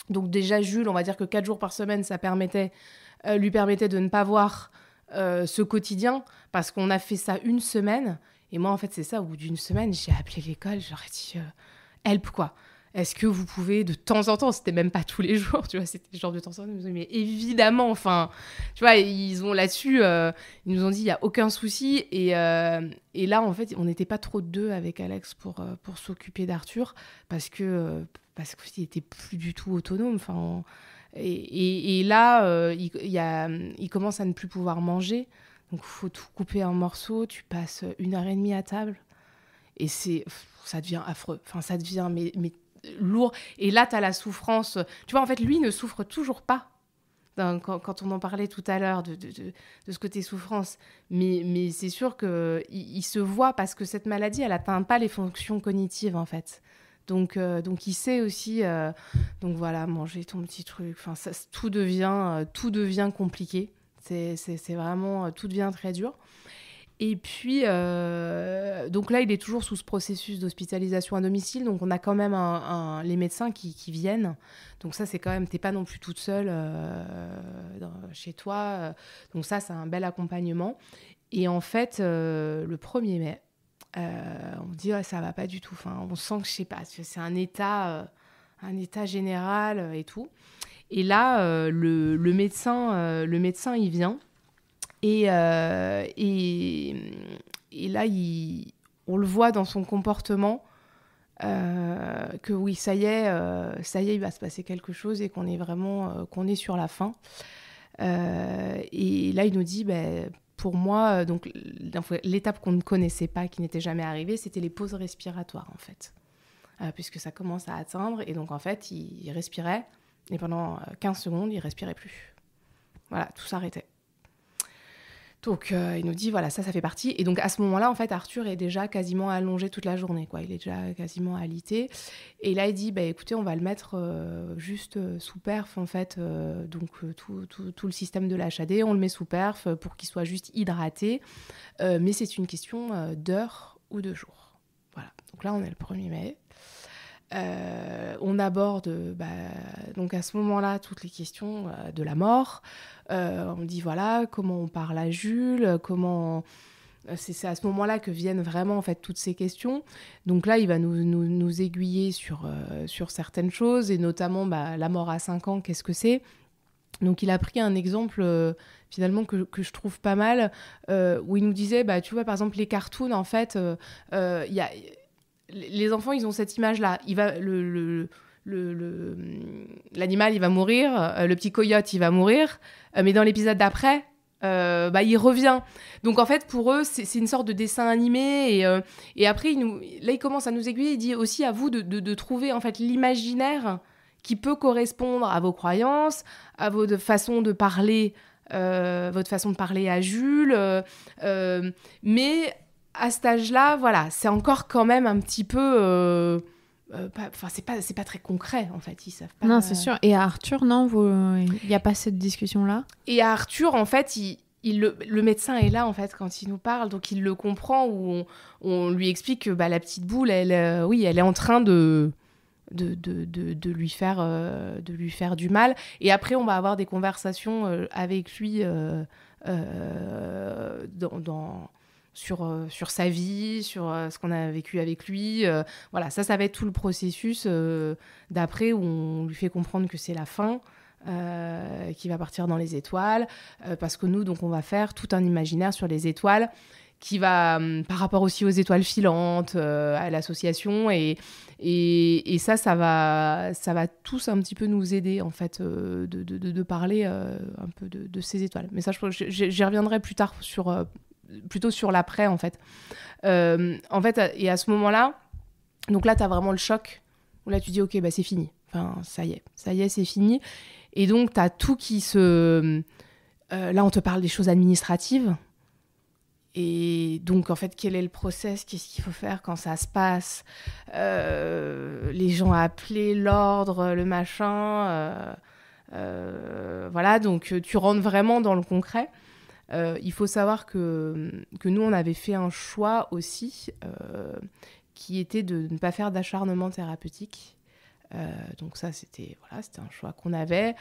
Donc déjà, Jules, on va dire que 4 jours par semaine, ça lui permettait de ne pas voir ce quotidien, parce qu'on a fait ça une semaine. Et moi, en fait, c'est ça, au bout d'une semaine, j'ai appelé l'école, je leur ai dit « Help, quoi. Est-ce que vous pouvez, de temps en temps, c'était même pas tous les jours, tu vois, c'était genre de temps en temps, ils nous ont dit, mais évidemment, enfin, tu vois, ils ont là-dessus, ils nous ont dit, il n'y a aucun souci. Et là, en fait, on n'était pas trop deux avec Alex pour s'occuper d'Arthur, parce qu'il était plus du tout autonome. Enfin, et là, il commence à ne plus pouvoir manger. Donc, il faut tout couper en morceaux. Tu passes 1h30 à table. Et ça devient affreux. Enfin, ça devient mais lourd. Et là, tu as la souffrance. Tu vois, en fait, lui ne souffre toujours pas. Quand on en parlait tout à l'heure de ce côté souffrance. Mais c'est sûr qu'il se voit, parce que cette maladie, elle n'atteint pas les fonctions cognitives, en fait. Donc il sait aussi, donc voilà, manger ton petit truc. Enfin, tout devient compliqué. C'est vraiment... Tout devient très dur. Et puis, donc là, il est toujours sous ce processus d'hospitalisation à domicile. Donc, on a quand même les médecins qui viennent. Donc ça, c'est quand même... T'es pas non plus toute seule chez toi. Donc ça, c'est un bel accompagnement. Et en fait, le 1er mai, on me dit ça va pas du tout. Enfin, on sent que, je sais pas, c'est un état général et tout. Et là, le médecin, il vient. Et là, on le voit dans son comportement que oui, ça y est, il va se passer quelque chose et qu'on est vraiment qu'on est sur la fin. Et là, il nous dit, pour moi, donc l'étape qu'on ne connaissait pas, qui n'était jamais arrivée, c'était les pauses respiratoires, en fait. Puisque ça commence à atteindre. Et donc, en fait, il respirait. Et pendant 15 secondes, il respirait plus. Voilà, tout s'arrêtait. Donc, il nous dit, voilà, ça fait partie. Et donc, à ce moment-là, en fait, Arthur est déjà quasiment allongé toute la journée, quoi. Il est déjà quasiment alité. Et là, il dit, écoutez, on va le mettre juste sous perf, en fait. Donc, tout le système de l'HAD, on le met sous perf pour qu'il soit juste hydraté. Mais c'est une question d'heures ou de jours. Voilà. Donc là, on est le 1er mai. On aborde donc à ce moment-là toutes les questions de la mort. On dit voilà comment on parle à Jules, comment c'est à ce moment-là que viennent vraiment en fait toutes ces questions. Donc là il va nous aiguiller sur certaines choses et notamment la mort à 5 ans, qu'est-ce que c'est. Donc il a pris un exemple finalement que je trouve pas mal où il nous disait tu vois par exemple les cartoons en fait il y a les enfants, ils ont cette image-là. L'animal, il va mourir. Le petit coyote, il va mourir. Mais dans l'épisode d'après, il revient. Donc, en fait, pour eux, c'est une sorte de dessin animé. Et après, il commence à nous aiguiller. Il dit aussi à vous de trouver, en fait, l'imaginaire qui peut correspondre à vos croyances, à votre façon de parler, à Jules. Mais... à cet âge-là, voilà, c'est encore quand même un petit peu... c'est pas très concret, en fait. Ils savent pas... Non, c'est sûr. Et à Arthur, non, il n'y a pas cette discussion-là ? Et à Arthur, en fait, le médecin est là, en fait, quand il nous parle. Donc, il le comprend, où on lui explique que la petite boule, elle est en train de lui faire du mal. Et après, on va avoir des conversations avec lui sur sa vie, sur ce qu'on a vécu avec lui. Voilà, ça va être tout le processus d'après où on lui fait comprendre que c'est la fin, qu'il va partir dans les étoiles, parce que nous, donc, on va faire tout un imaginaire sur les étoiles qui va, par rapport aussi aux étoiles filantes, à l'association, et ça va tous un petit peu nous aider, en fait, de parler un peu de ces étoiles. Mais ça, j'y reviendrai plus tard plutôt sur l'après, en fait. En fait, et à ce moment-là, donc là, tu as vraiment le choc, où là, tu dis, ok, c'est fini. Enfin, ça y est, c'est fini. Et donc, tu as tout qui se... là, on te parle des choses administratives. Et donc, en fait, quel est le process ? Qu'est-ce qu'il faut faire quand ça se passe ? Les gens à appeler, l'ordre, le machin. Voilà, donc tu rentres vraiment dans le concret. Il faut savoir que nous, on avait fait un choix aussi qui était de ne pas faire d'acharnement thérapeutique. Donc ça, c'était un choix qu'on avait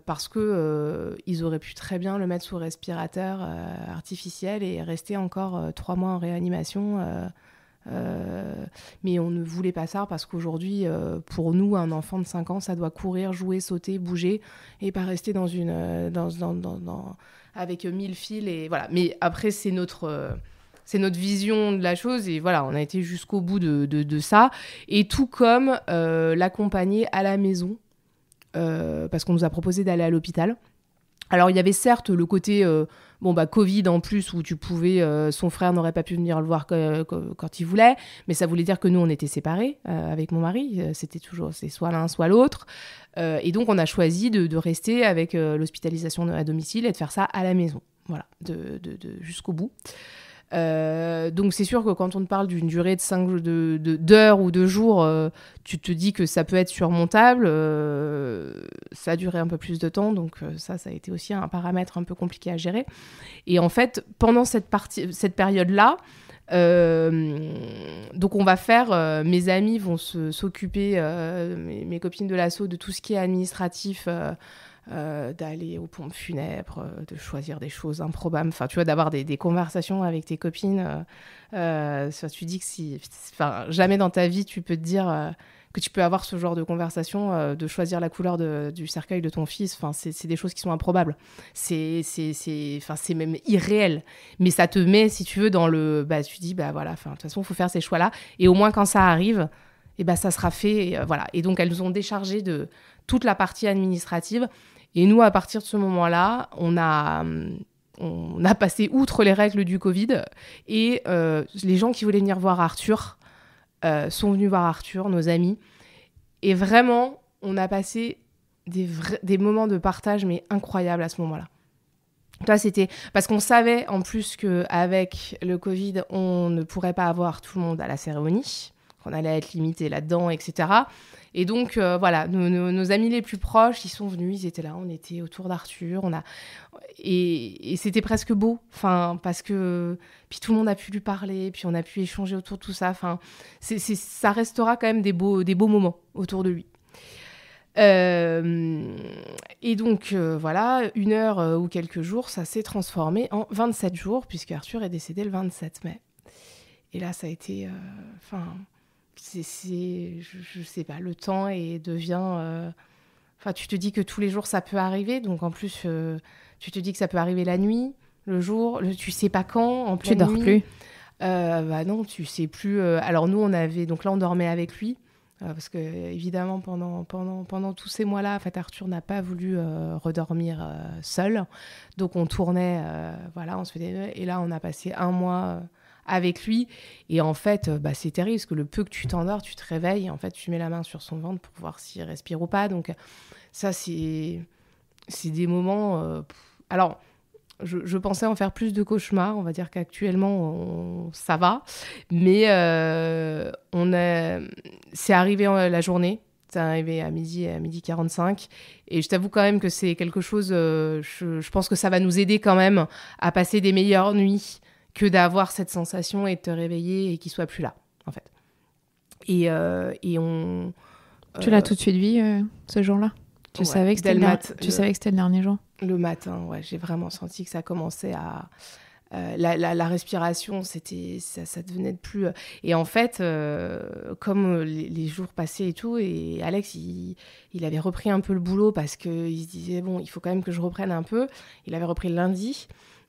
parce qu'ils auraient pu très bien le mettre sous respirateur artificiel et rester encore 3 mois en réanimation. Mais on ne voulait pas ça parce qu'aujourd'hui, pour nous, un enfant de 5 ans, ça doit courir, jouer, sauter, bouger et pas rester avec 1000 fils. Et voilà. Mais après, c'est notre vision de la chose et voilà, on a été jusqu'au bout de ça. Et tout comme l'accompagner à la maison parce qu'on nous a proposé d'aller à l'hôpital. Alors, il y avait certes le côté Covid en plus, où tu pouvais... son frère n'aurait pas pu venir le voir quand il voulait, mais ça voulait dire que nous, on était séparés avec mon mari. C'est soit l'un, soit l'autre. Et donc, on a choisi de rester avec l'hospitalisation à domicile et de faire ça à la maison. Voilà, jusqu'au bout. Donc c'est sûr que quand on te parle d'une durée d'heures ou de jours, tu te dis que ça peut être surmontable. Ça a duré un peu plus de temps, donc ça a été aussi un paramètre un peu compliqué à gérer. Et en fait, pendant cette période-là, donc on va faire, mes amis vont s'occuper, mes copines de l'asso, de tout ce qui est administratif, d'aller aux pompes funèbres, de choisir des choses improbables, enfin tu vois, d'avoir des conversations avec tes copines. Tu dis que jamais dans ta vie tu peux te dire que tu peux avoir ce genre de conversation, de choisir la couleur du cercueil de ton fils. Enfin, c'est des choses qui sont improbables. C'est même irréel. Mais ça te met, si tu veux, dans le... tu dis, voilà, de toute façon, il faut faire ces choix-là. Et au moins, quand ça arrive, ça sera fait. Voilà. Et donc, elles nous ont déchargé de toute la partie administrative. Et nous, à partir de ce moment-là, on a passé outre les règles du Covid. Et les gens qui voulaient venir voir Arthur sont venus voir Arthur, nos amis. Et vraiment, on a passé des moments de partage, mais incroyables à ce moment-là. Toi, c'était... Parce qu'on savait, en plus, qu'avec le Covid, on ne pourrait pas avoir tout le monde à la cérémonie, qu'on allait être limité là-dedans, etc. Et donc, nos amis les plus proches, ils sont venus, ils étaient là, on était autour d'Arthur, et c'était presque beau, parce que puis tout le monde a pu lui parler, puis on a pu échanger autour de tout ça, ça restera quand même des beaux moments autour de lui. Et donc, 1 heure ou quelques jours, ça s'est transformé en 27 jours, puisque Arthur est décédé le 27 mai. Et là, ça a été... je sais pas, le temps devient... tu te dis que tous les jours, ça peut arriver. Donc, en plus, tu te dis que ça peut arriver la nuit, le jour, tu sais pas quand, en pleine nuit. Tu dors plus. Non, tu sais plus. Alors, nous, donc là, on dormait avec lui. Parce que, évidemment, pendant tous ces mois-là, en fait, Arthur n'a pas voulu redormir seul. Donc, on tournait, on se faisait... Et là, on a passé 1 mois... avec lui, et en fait, c'est terrible, parce que le peu que tu t'endors, tu te réveilles, et en fait, tu mets la main sur son ventre pour voir s'il respire ou pas, donc ça, c'est des moments... Alors, je pensais en faire plus de cauchemars, on va dire qu'actuellement, ça va, mais c'est arrivé la journée, c'est arrivé à midi 45, et je t'avoue quand même que c'est quelque chose, je pense que ça va nous aider quand même à passer des meilleures nuits, que d'avoir cette sensation et de te réveiller et qu'il soit plus là, en fait. Et on... Tu l'as tout de suite vu, ce jour-là ? Tu savais que c'était le dernier jour ? Le matin, ouais, j'ai vraiment senti que ça commençait à... la respiration, ça devenait de plus... Et en fait, comme les jours passaient et tout, et Alex, il avait repris un peu le boulot parce qu'il se disait, bon, il faut quand même que je reprenne un peu. Il avait repris le lundi.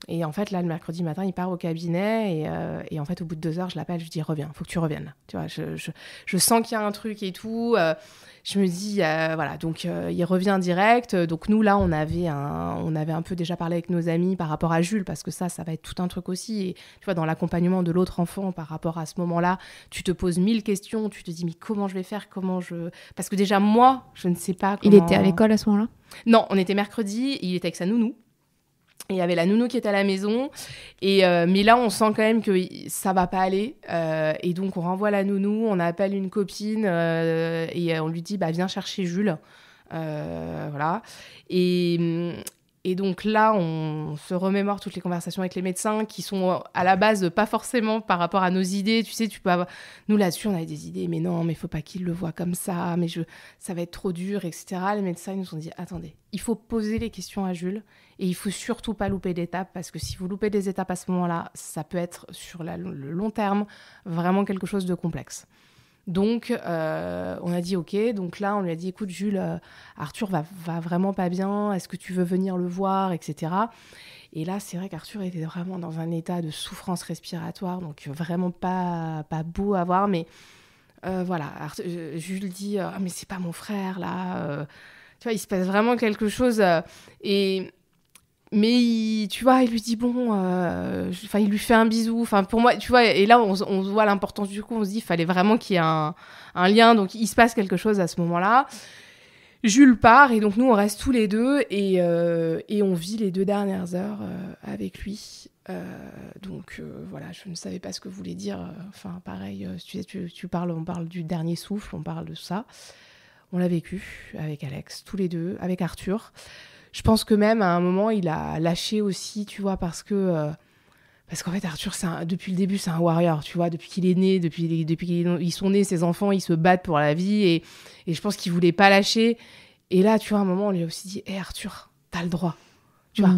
Et en fait, là, le mercredi matin, il part au cabinet. Et en fait, au bout de 2 heures, je l'appelle, je lui dis, reviens, il faut que tu reviennes. Tu vois, je sens qu'il y a un truc et tout. Je me dis, donc il revient direct. Donc nous, là, on avait un peu déjà parlé avec nos amis par rapport à Jules, parce que ça va être tout un truc aussi. Et tu vois, dans l'accompagnement de l'autre enfant par rapport à ce moment-là, tu te poses 1000 questions. Tu te dis, mais comment je vais faire ? Parce que déjà, moi, je ne sais pas comment... Il était à l'école à ce moment-là ? Non, on était mercredi, il était avec sa nounou. Il y avait la nounou qui était à la maison, mais là, on sent quand même que ça va pas aller. Et donc, on renvoie la nounou, on appelle une copine et on lui dit, viens chercher Jules. Voilà. Et donc là, on se remémore toutes les conversations avec les médecins qui sont à la base pas forcément par rapport à nos idées. Tu sais, tu peux avoir... Nous, là-dessus, on avait des idées, mais non, mais il faut pas qu'il le voit comme ça, mais ça va être trop dur, etc. Les médecins ils nous ont dit, attendez, il faut poser les questions à Jules et il faut surtout pas louper d'étapes, parce que si vous loupez des étapes à ce moment-là, ça peut être sur le long terme vraiment quelque chose de complexe. Donc, on a dit OK. Donc là, on lui a dit, écoute, Jules, Arthur va vraiment pas bien. Est-ce que tu veux venir le voir, etc. Et là, c'est vrai qu'Arthur était vraiment dans un état de souffrance respiratoire, donc vraiment pas beau à voir. Mais voilà, Jules dit, mais c'est pas mon frère, là. Tu vois, il se passe vraiment quelque chose. Mais tu vois, il lui dit bon, il lui fait un bisou. Enfin, pour moi, tu vois, et là, on voit l'importance du coup. On se dit, il fallait vraiment qu'il y ait un lien. Donc, il se passe quelque chose à ce moment-là. Jules part et donc nous on reste tous les deux et on vit les 2 dernières heures avec lui. Voilà, je ne savais pas ce que voulait dire. Enfin, pareil, on parle du dernier souffle, on parle de ça. On l'a vécu avec Alex, tous les deux, avec Arthur. Je pense que même à un moment, il a lâché aussi, tu vois, parce qu'en fait, Arthur, depuis le début, c'est un warrior, tu vois, depuis qu'il est né, depuis qu'ils sont nés, ses enfants, ils se battent pour la vie et je pense qu'il voulait pas lâcher. Et là, tu vois, à un moment, on lui a aussi dit, hé Arthur, t'as le droit, tu vois.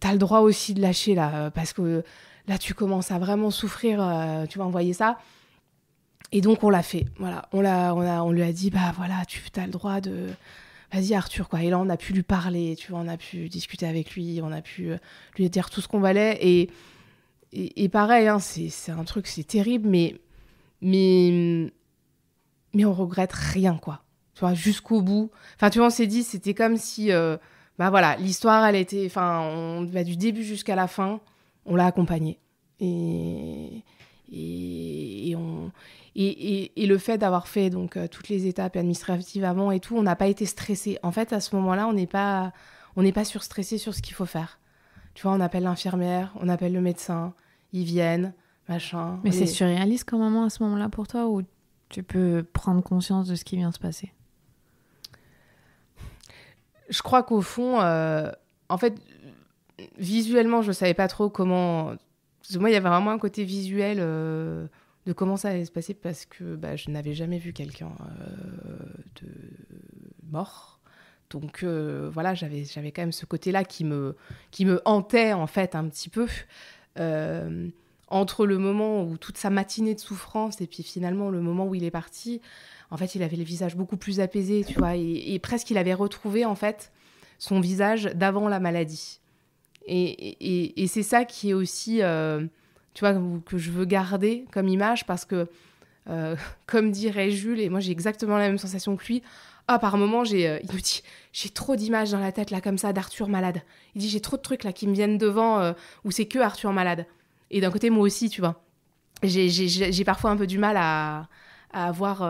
T'as le droit aussi de lâcher, là, parce que là, tu commences à vraiment souffrir, tu vas envoyer ça. Et donc, on l'a fait, voilà. On lui a dit, bah voilà, t'as le droit de... Vas-y, Arthur, quoi. Et là, on a pu lui parler, tu vois, on a pu discuter avec lui, on a pu lui dire tout ce qu'on valait. Et pareil, hein, c'est un truc, c'est terrible, mais on regrette rien, quoi. Tu vois, jusqu'au bout. Enfin, tu vois, on s'est dit, c'était comme si... bah voilà, l'histoire, elle était... Enfin, on va du début jusqu'à la fin, on l'a accompagnée. Et le fait d'avoir fait donc toutes les étapes administratives avant et tout, on n'a pas été stressé. En fait, à ce moment-là, on n'est pas surstressé sur ce qu'il faut faire. Tu vois, on appelle l'infirmière, on appelle le médecin, ils viennent, machin. Mais c'est surréaliste comme moment à ce moment-là pour toi, ou tu peux prendre conscience de ce qui vient de se passer? Je crois qu'au fond, en fait, visuellement, je ne savais pas trop comment... Parce que moi, il y avait vraiment un côté visuel de comment ça allait se passer parce que je n'avais jamais vu quelqu'un de mort. Donc voilà, j'avais quand même ce côté-là qui me hantait en fait un petit peu. Entre le moment où toute sa matinée de souffrance et puis finalement le moment où il est parti, en fait, il avait le visage beaucoup plus apaisé, tu vois, et presque il avait retrouvé en fait son visage d'avant la maladie. Et c'est ça qui est aussi, tu vois, que je veux garder comme image parce que, comme dirait Jules, et moi j'ai exactement la même sensation que lui, par moment, il me dit, j'ai trop d'images dans la tête, là, comme ça, d'Arthur malade. Il dit, j'ai trop de trucs, là, qui me viennent devant, où c'est que Arthur malade. Et d'un côté, moi aussi, tu vois. J'ai parfois un peu du mal à avoir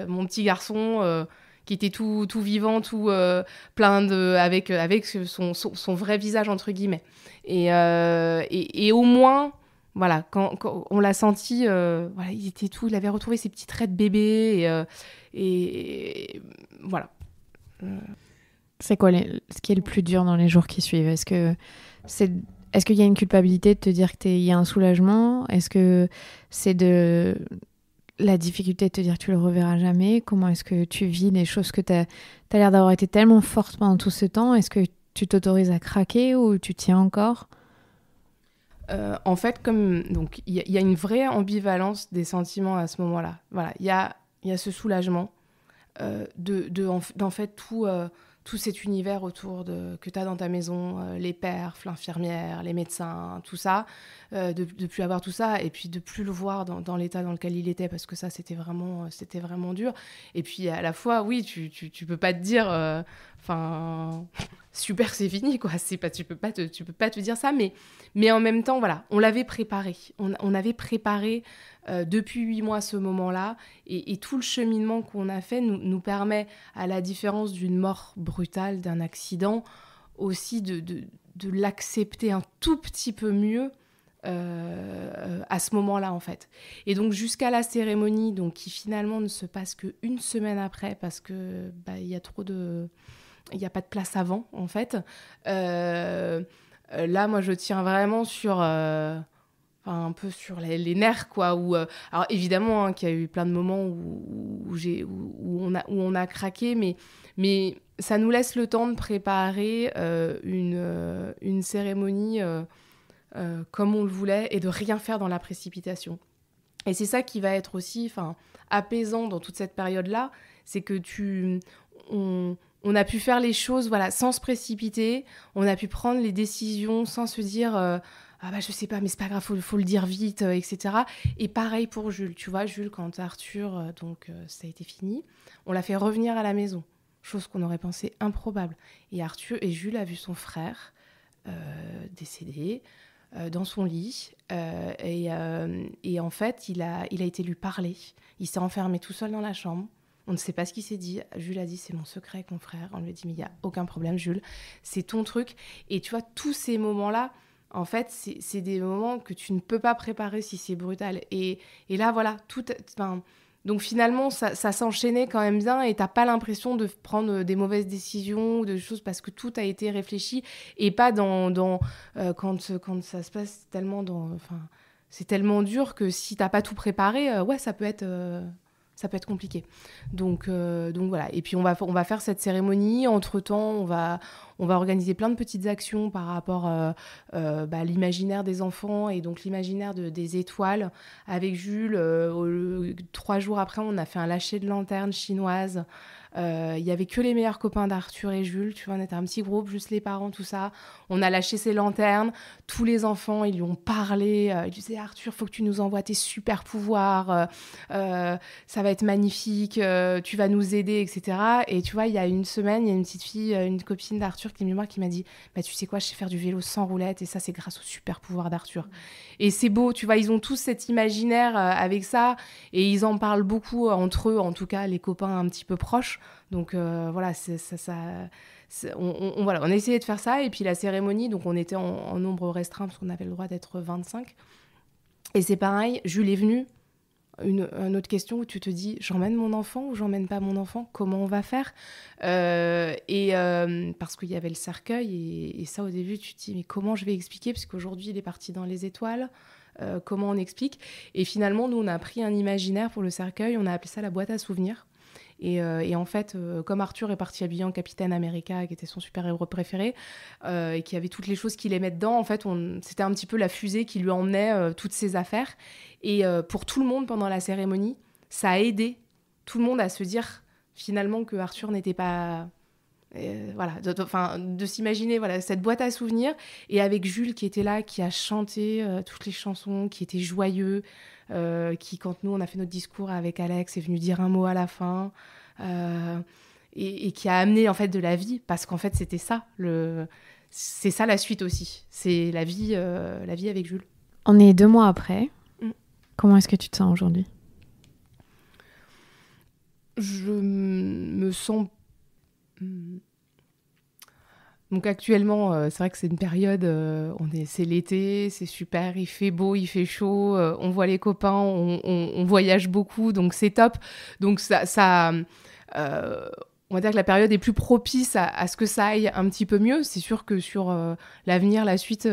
mon petit garçon qui était tout vivant, tout plein de... avec son vrai visage, entre guillemets. Et au moins... Voilà, quand on l'a senti, voilà, il avait retrouvé ses petits traits de bébé et voilà. C'est quoi ce qui est le plus dur dans les jours qui suivent? Est-ce qu'il y a une culpabilité de te dire qu'il y a un soulagement? Est-ce que c'est de la difficulté de te dire que tu le reverras jamais? Comment est-ce que tu vis les choses que t'as l'air d'avoir été tellement forte pendant tout ce temps? Est-ce que tu t'autorises à craquer ou tu tiens encore? En fait, donc il y a une vraie ambivalence des sentiments à ce moment-là. Voilà, il y a ce soulagement d'en fait tout cet univers autour que tu as dans ta maison, les perfs, l'infirmière, les médecins, tout ça, de plus avoir tout ça et puis de plus le voir dans l'état dans lequel il était parce que ça c'était vraiment dur. Et puis à la fois, oui, tu peux pas te dire super, c'est fini, quoi. Tu peux pas te dire ça, mais en même temps, voilà, on l'avait préparé. On avait préparé depuis 8 mois ce moment-là, et tout le cheminement qu'on a fait nous permet, à la différence d'une mort brutale, d'un accident, aussi de l'accepter un tout petit peu mieux à ce moment-là, en fait. Et donc, jusqu'à la cérémonie, donc, qui finalement ne se passe qu'une semaine après, parce que il y a trop de... Il n'y a pas de place avant, en fait. Là, moi, je tiens vraiment sur... un peu sur les nerfs, quoi. Alors, évidemment, hein, qu'il y a eu plein de moments où on a craqué, mais ça nous laisse le temps de préparer une cérémonie comme on le voulait et de rien faire dans la précipitation. Et c'est ça qui va être aussi apaisant dans toute cette période-là, c'est que on a pu faire les choses sans se précipiter, on a pu prendre les décisions sans se dire je sais pas, mais c'est pas grave, faut le dire vite, etc. Et pareil pour Jules, tu vois, Jules, quand Arthur, ça a été fini, on l'a fait revenir à la maison, chose qu'on aurait pensé improbable. Et Jules a vu son frère décédé dans son lit, et en fait, il a été lui parler, il s'est enfermé tout seul dans la chambre. On ne sait pas ce qu'il s'est dit. Jules a dit, c'est mon secret avec mon frère. On lui a dit, mais il n'y a aucun problème, Jules. C'est ton truc. Et tu vois, tous ces moments-là, en fait, c'est des moments que tu ne peux pas préparer si c'est brutal. Et là, voilà, donc finalement, ça s'enchaînait quand même bien et tu n'as pas l'impression de prendre des mauvaises décisions ou de choses parce que tout a été réfléchi et pas quand ça se passe tellement c'est tellement dur que si tu n'as pas tout préparé, ça peut être compliqué. Donc voilà. Et puis on va faire cette cérémonie. Entre-temps, on va organiser plein de petites actions par rapport à l'imaginaire des enfants et donc l'imaginaire des étoiles. Avec Jules, 3 jours après, on a fait un lâcher de lanterne chinoise. Il y avait que les meilleurs copains d'Arthur et Jules, tu vois, on était un petit groupe, juste les parents, tout ça. On a lâché ces lanternes, tous les enfants, ils lui ont parlé, ils disaient Arthur, faut que tu nous envoies tes super pouvoirs, ça va être magnifique, tu vas nous aider, etc. Et tu vois, il y a une semaine, il y a une petite fille, une copine d'Arthur qui m'a dit, bah tu sais quoi, je sais faire du vélo sans roulette et ça c'est grâce au super pouvoir d'Arthur. Et c'est beau, tu vois, ils ont tous cet imaginaire avec ça et ils en parlent beaucoup entre eux, en tout cas les copains un petit peu proches. Donc voilà, on a essayé de faire ça. Et puis la cérémonie, donc on était en nombre restreint parce qu'on avait le droit d'être 25. Et c'est pareil, Jules est venu. Une autre question où tu te dis, j'emmène mon enfant ou j'emmène pas mon enfant ? Comment on va faire ? Parce qu'il y avait le cercueil et ça au début tu te dis, mais comment je vais expliquer ? Parce qu'aujourd'hui il est parti dans les étoiles. Comment on explique ? Et finalement, nous on a pris un imaginaire pour le cercueil, on a appelé ça la boîte à souvenirs. Et en fait, comme Arthur est parti habillé en Capitaine America, qui était son super-héros préféré, et qui avait toutes les choses qu'il aimait dedans, en fait, c'était un petit peu la fusée qui lui emmenait toutes ses affaires. Et pour tout le monde, pendant la cérémonie, ça a aidé tout le monde à se dire, finalement, que Arthur n'était pas... voilà, de s'imaginer cette boîte à souvenirs. Et avec Jules qui était là, qui a chanté toutes les chansons, qui était joyeux, qui, quand nous, on a fait notre discours avec Alex, est venu dire un mot à la fin... et qui a amené en fait de la vie parce qu'en fait c'était ça c'est ça la suite aussi, c'est la vie avec Jules. On est 2 mois après. Comment est-ce que tu te sens aujourd'hui ? Je me sens donc actuellement c'est vrai que c'est une période c'est l'été, c'est super, il fait beau, il fait chaud, on voit les copains, on voyage beaucoup, donc c'est top. Donc ça on va dire que la période est plus propice à ce que ça aille un petit peu mieux. C'est sûr que sur l'avenir, la suite,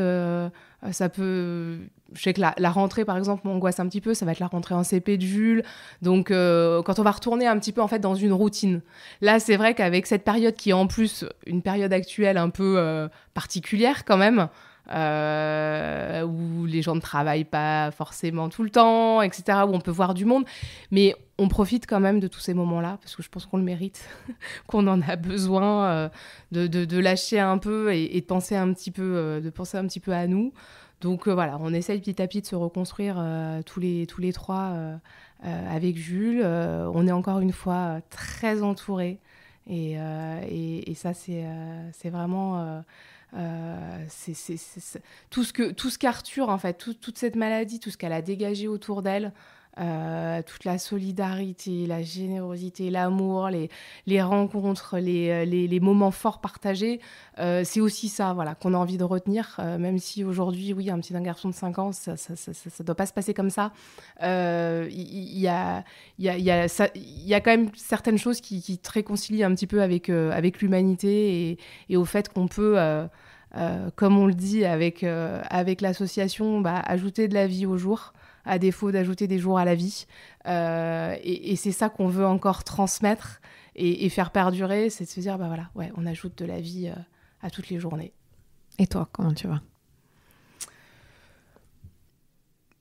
ça peut... Je sais que la rentrée, par exemple, m'angoisse un petit peu. Ça va être la rentrée en CP de Jules. Donc, quand on va retourner un petit peu en fait, dans une routine. Là, c'est vrai qu'avec cette période qui est en plus une période actuelle un peu particulière quand même, où les gens ne travaillent pas forcément tout le temps, etc., où on peut voir du monde. Mais on profite quand même de tous ces moments-là, parce que je pense qu'on le mérite, qu'on en a besoin de lâcher un peu et de penser un petit peu à nous. Donc voilà, on essaye petit à petit de se reconstruire tous les 3 avec Jules. On est encore une fois très entourés. Et ça, c'est vraiment... c'est tout ce qu'Arthur, en fait, toute cette maladie, tout ce qu'elle a dégagé autour d'elle, toute la solidarité, la générosité, l'amour, les rencontres, les moments forts partagés, c'est aussi ça, voilà, qu'on a envie de retenir, même si aujourd'hui, oui, d'un garçon de 5 ans, ça doit pas se passer comme ça. Il y a quand même certaines choses qui te réconcilient un petit peu avec l'humanité et au fait qu'on peut... comme on le dit avec l'association, ajouter de la vie au jour, à défaut d'ajouter des jours à la vie. Et c'est ça qu'on veut encore transmettre et faire perdurer, c'est de se dire, on ajoute de la vie à toutes les journées. Et toi, comment tu vas ?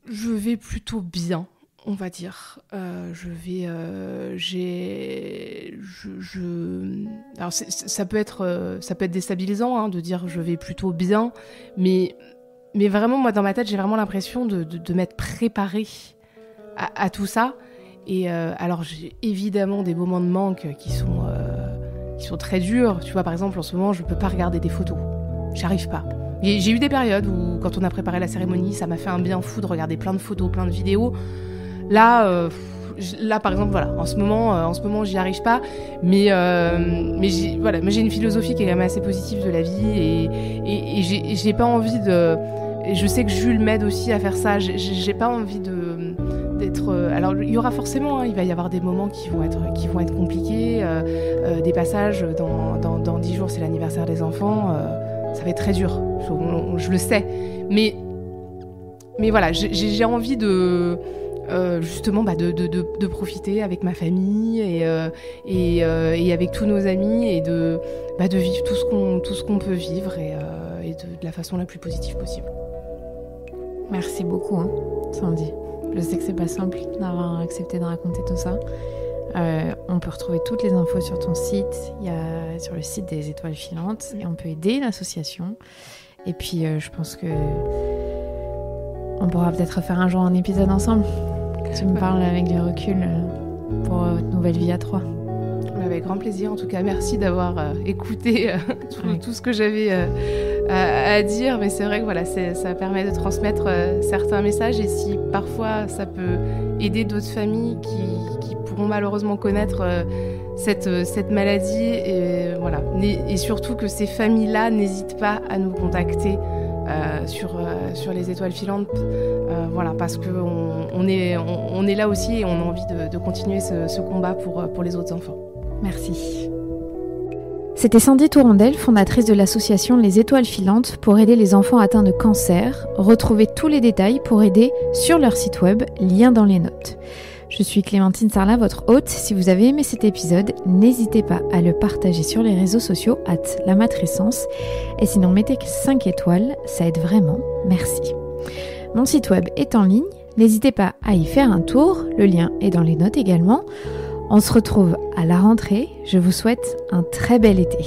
Je vais plutôt bien, on va dire. Alors ça peut être déstabilisant de dire je vais plutôt bien, mais vraiment, moi, dans ma tête, j'ai vraiment l'impression de m'être préparée à tout ça. Et alors, j'ai évidemment des moments de manque qui sont très durs. Tu vois, par exemple, en ce moment, je ne peux pas regarder des photos. J'arrive pas. Et j'ai eu des périodes où, quand on a préparé la cérémonie, ça m'a fait un bien fou de regarder plein de photos, plein de vidéos. Là, là par exemple, voilà, en ce moment, j'y arrive pas, mais j'ai une philosophie qui est quand même assez positive de la vie et j'ai pas envie de. Et je sais que Jules m'aide aussi à faire ça. J'ai pas envie d'être. Alors il y aura forcément, il va y avoir des moments qui vont être compliqués, des passages dans 10 jours, c'est l'anniversaire des enfants. Ça va être très dur, je le sais. Mais voilà, j'ai envie de justement de profiter avec ma famille et avec tous nos amis et de vivre tout ce qu'on peut vivre et de la façon la plus positive possible. Merci beaucoup, Sandy. Je sais que c'est pas simple d'avoir accepté de raconter tout ça. On peut retrouver toutes les infos sur ton site, il y a sur le site des Étoiles Filantes, et on peut aider l'association. Et puis je pense que on pourra peut-être faire un jour un épisode ensemble. Tu me parles avec du recul pour Nouvelle Vie à 3. Avec grand plaisir, en tout cas, merci d'avoir écouté tout ce que j'avais à dire, mais c'est vrai que voilà, ça permet de transmettre certains messages, et si parfois ça peut aider d'autres familles qui pourront malheureusement connaître cette maladie, et surtout que ces familles-là n'hésitent pas à nous contacter sur les Étoiles Filantes, parce qu'on est là aussi et on a envie de continuer ce combat pour les autres enfants. Merci. C'était Sandy Tourondel, fondatrice de l'association Les Étoiles Filantes pour aider les enfants atteints de cancer. Retrouvez tous les détails pour aider sur leur site web, lien dans les notes. Je suis Clémentine Sarlat, votre hôte. Si vous avez aimé cet épisode, n'hésitez pas à le partager sur les réseaux sociaux @lamatrescence. Et sinon, mettez 5 étoiles, ça aide vraiment. Merci. Mon site web est en ligne, n'hésitez pas à y faire un tour, le lien est dans les notes également. On se retrouve à la rentrée, je vous souhaite un très bel été.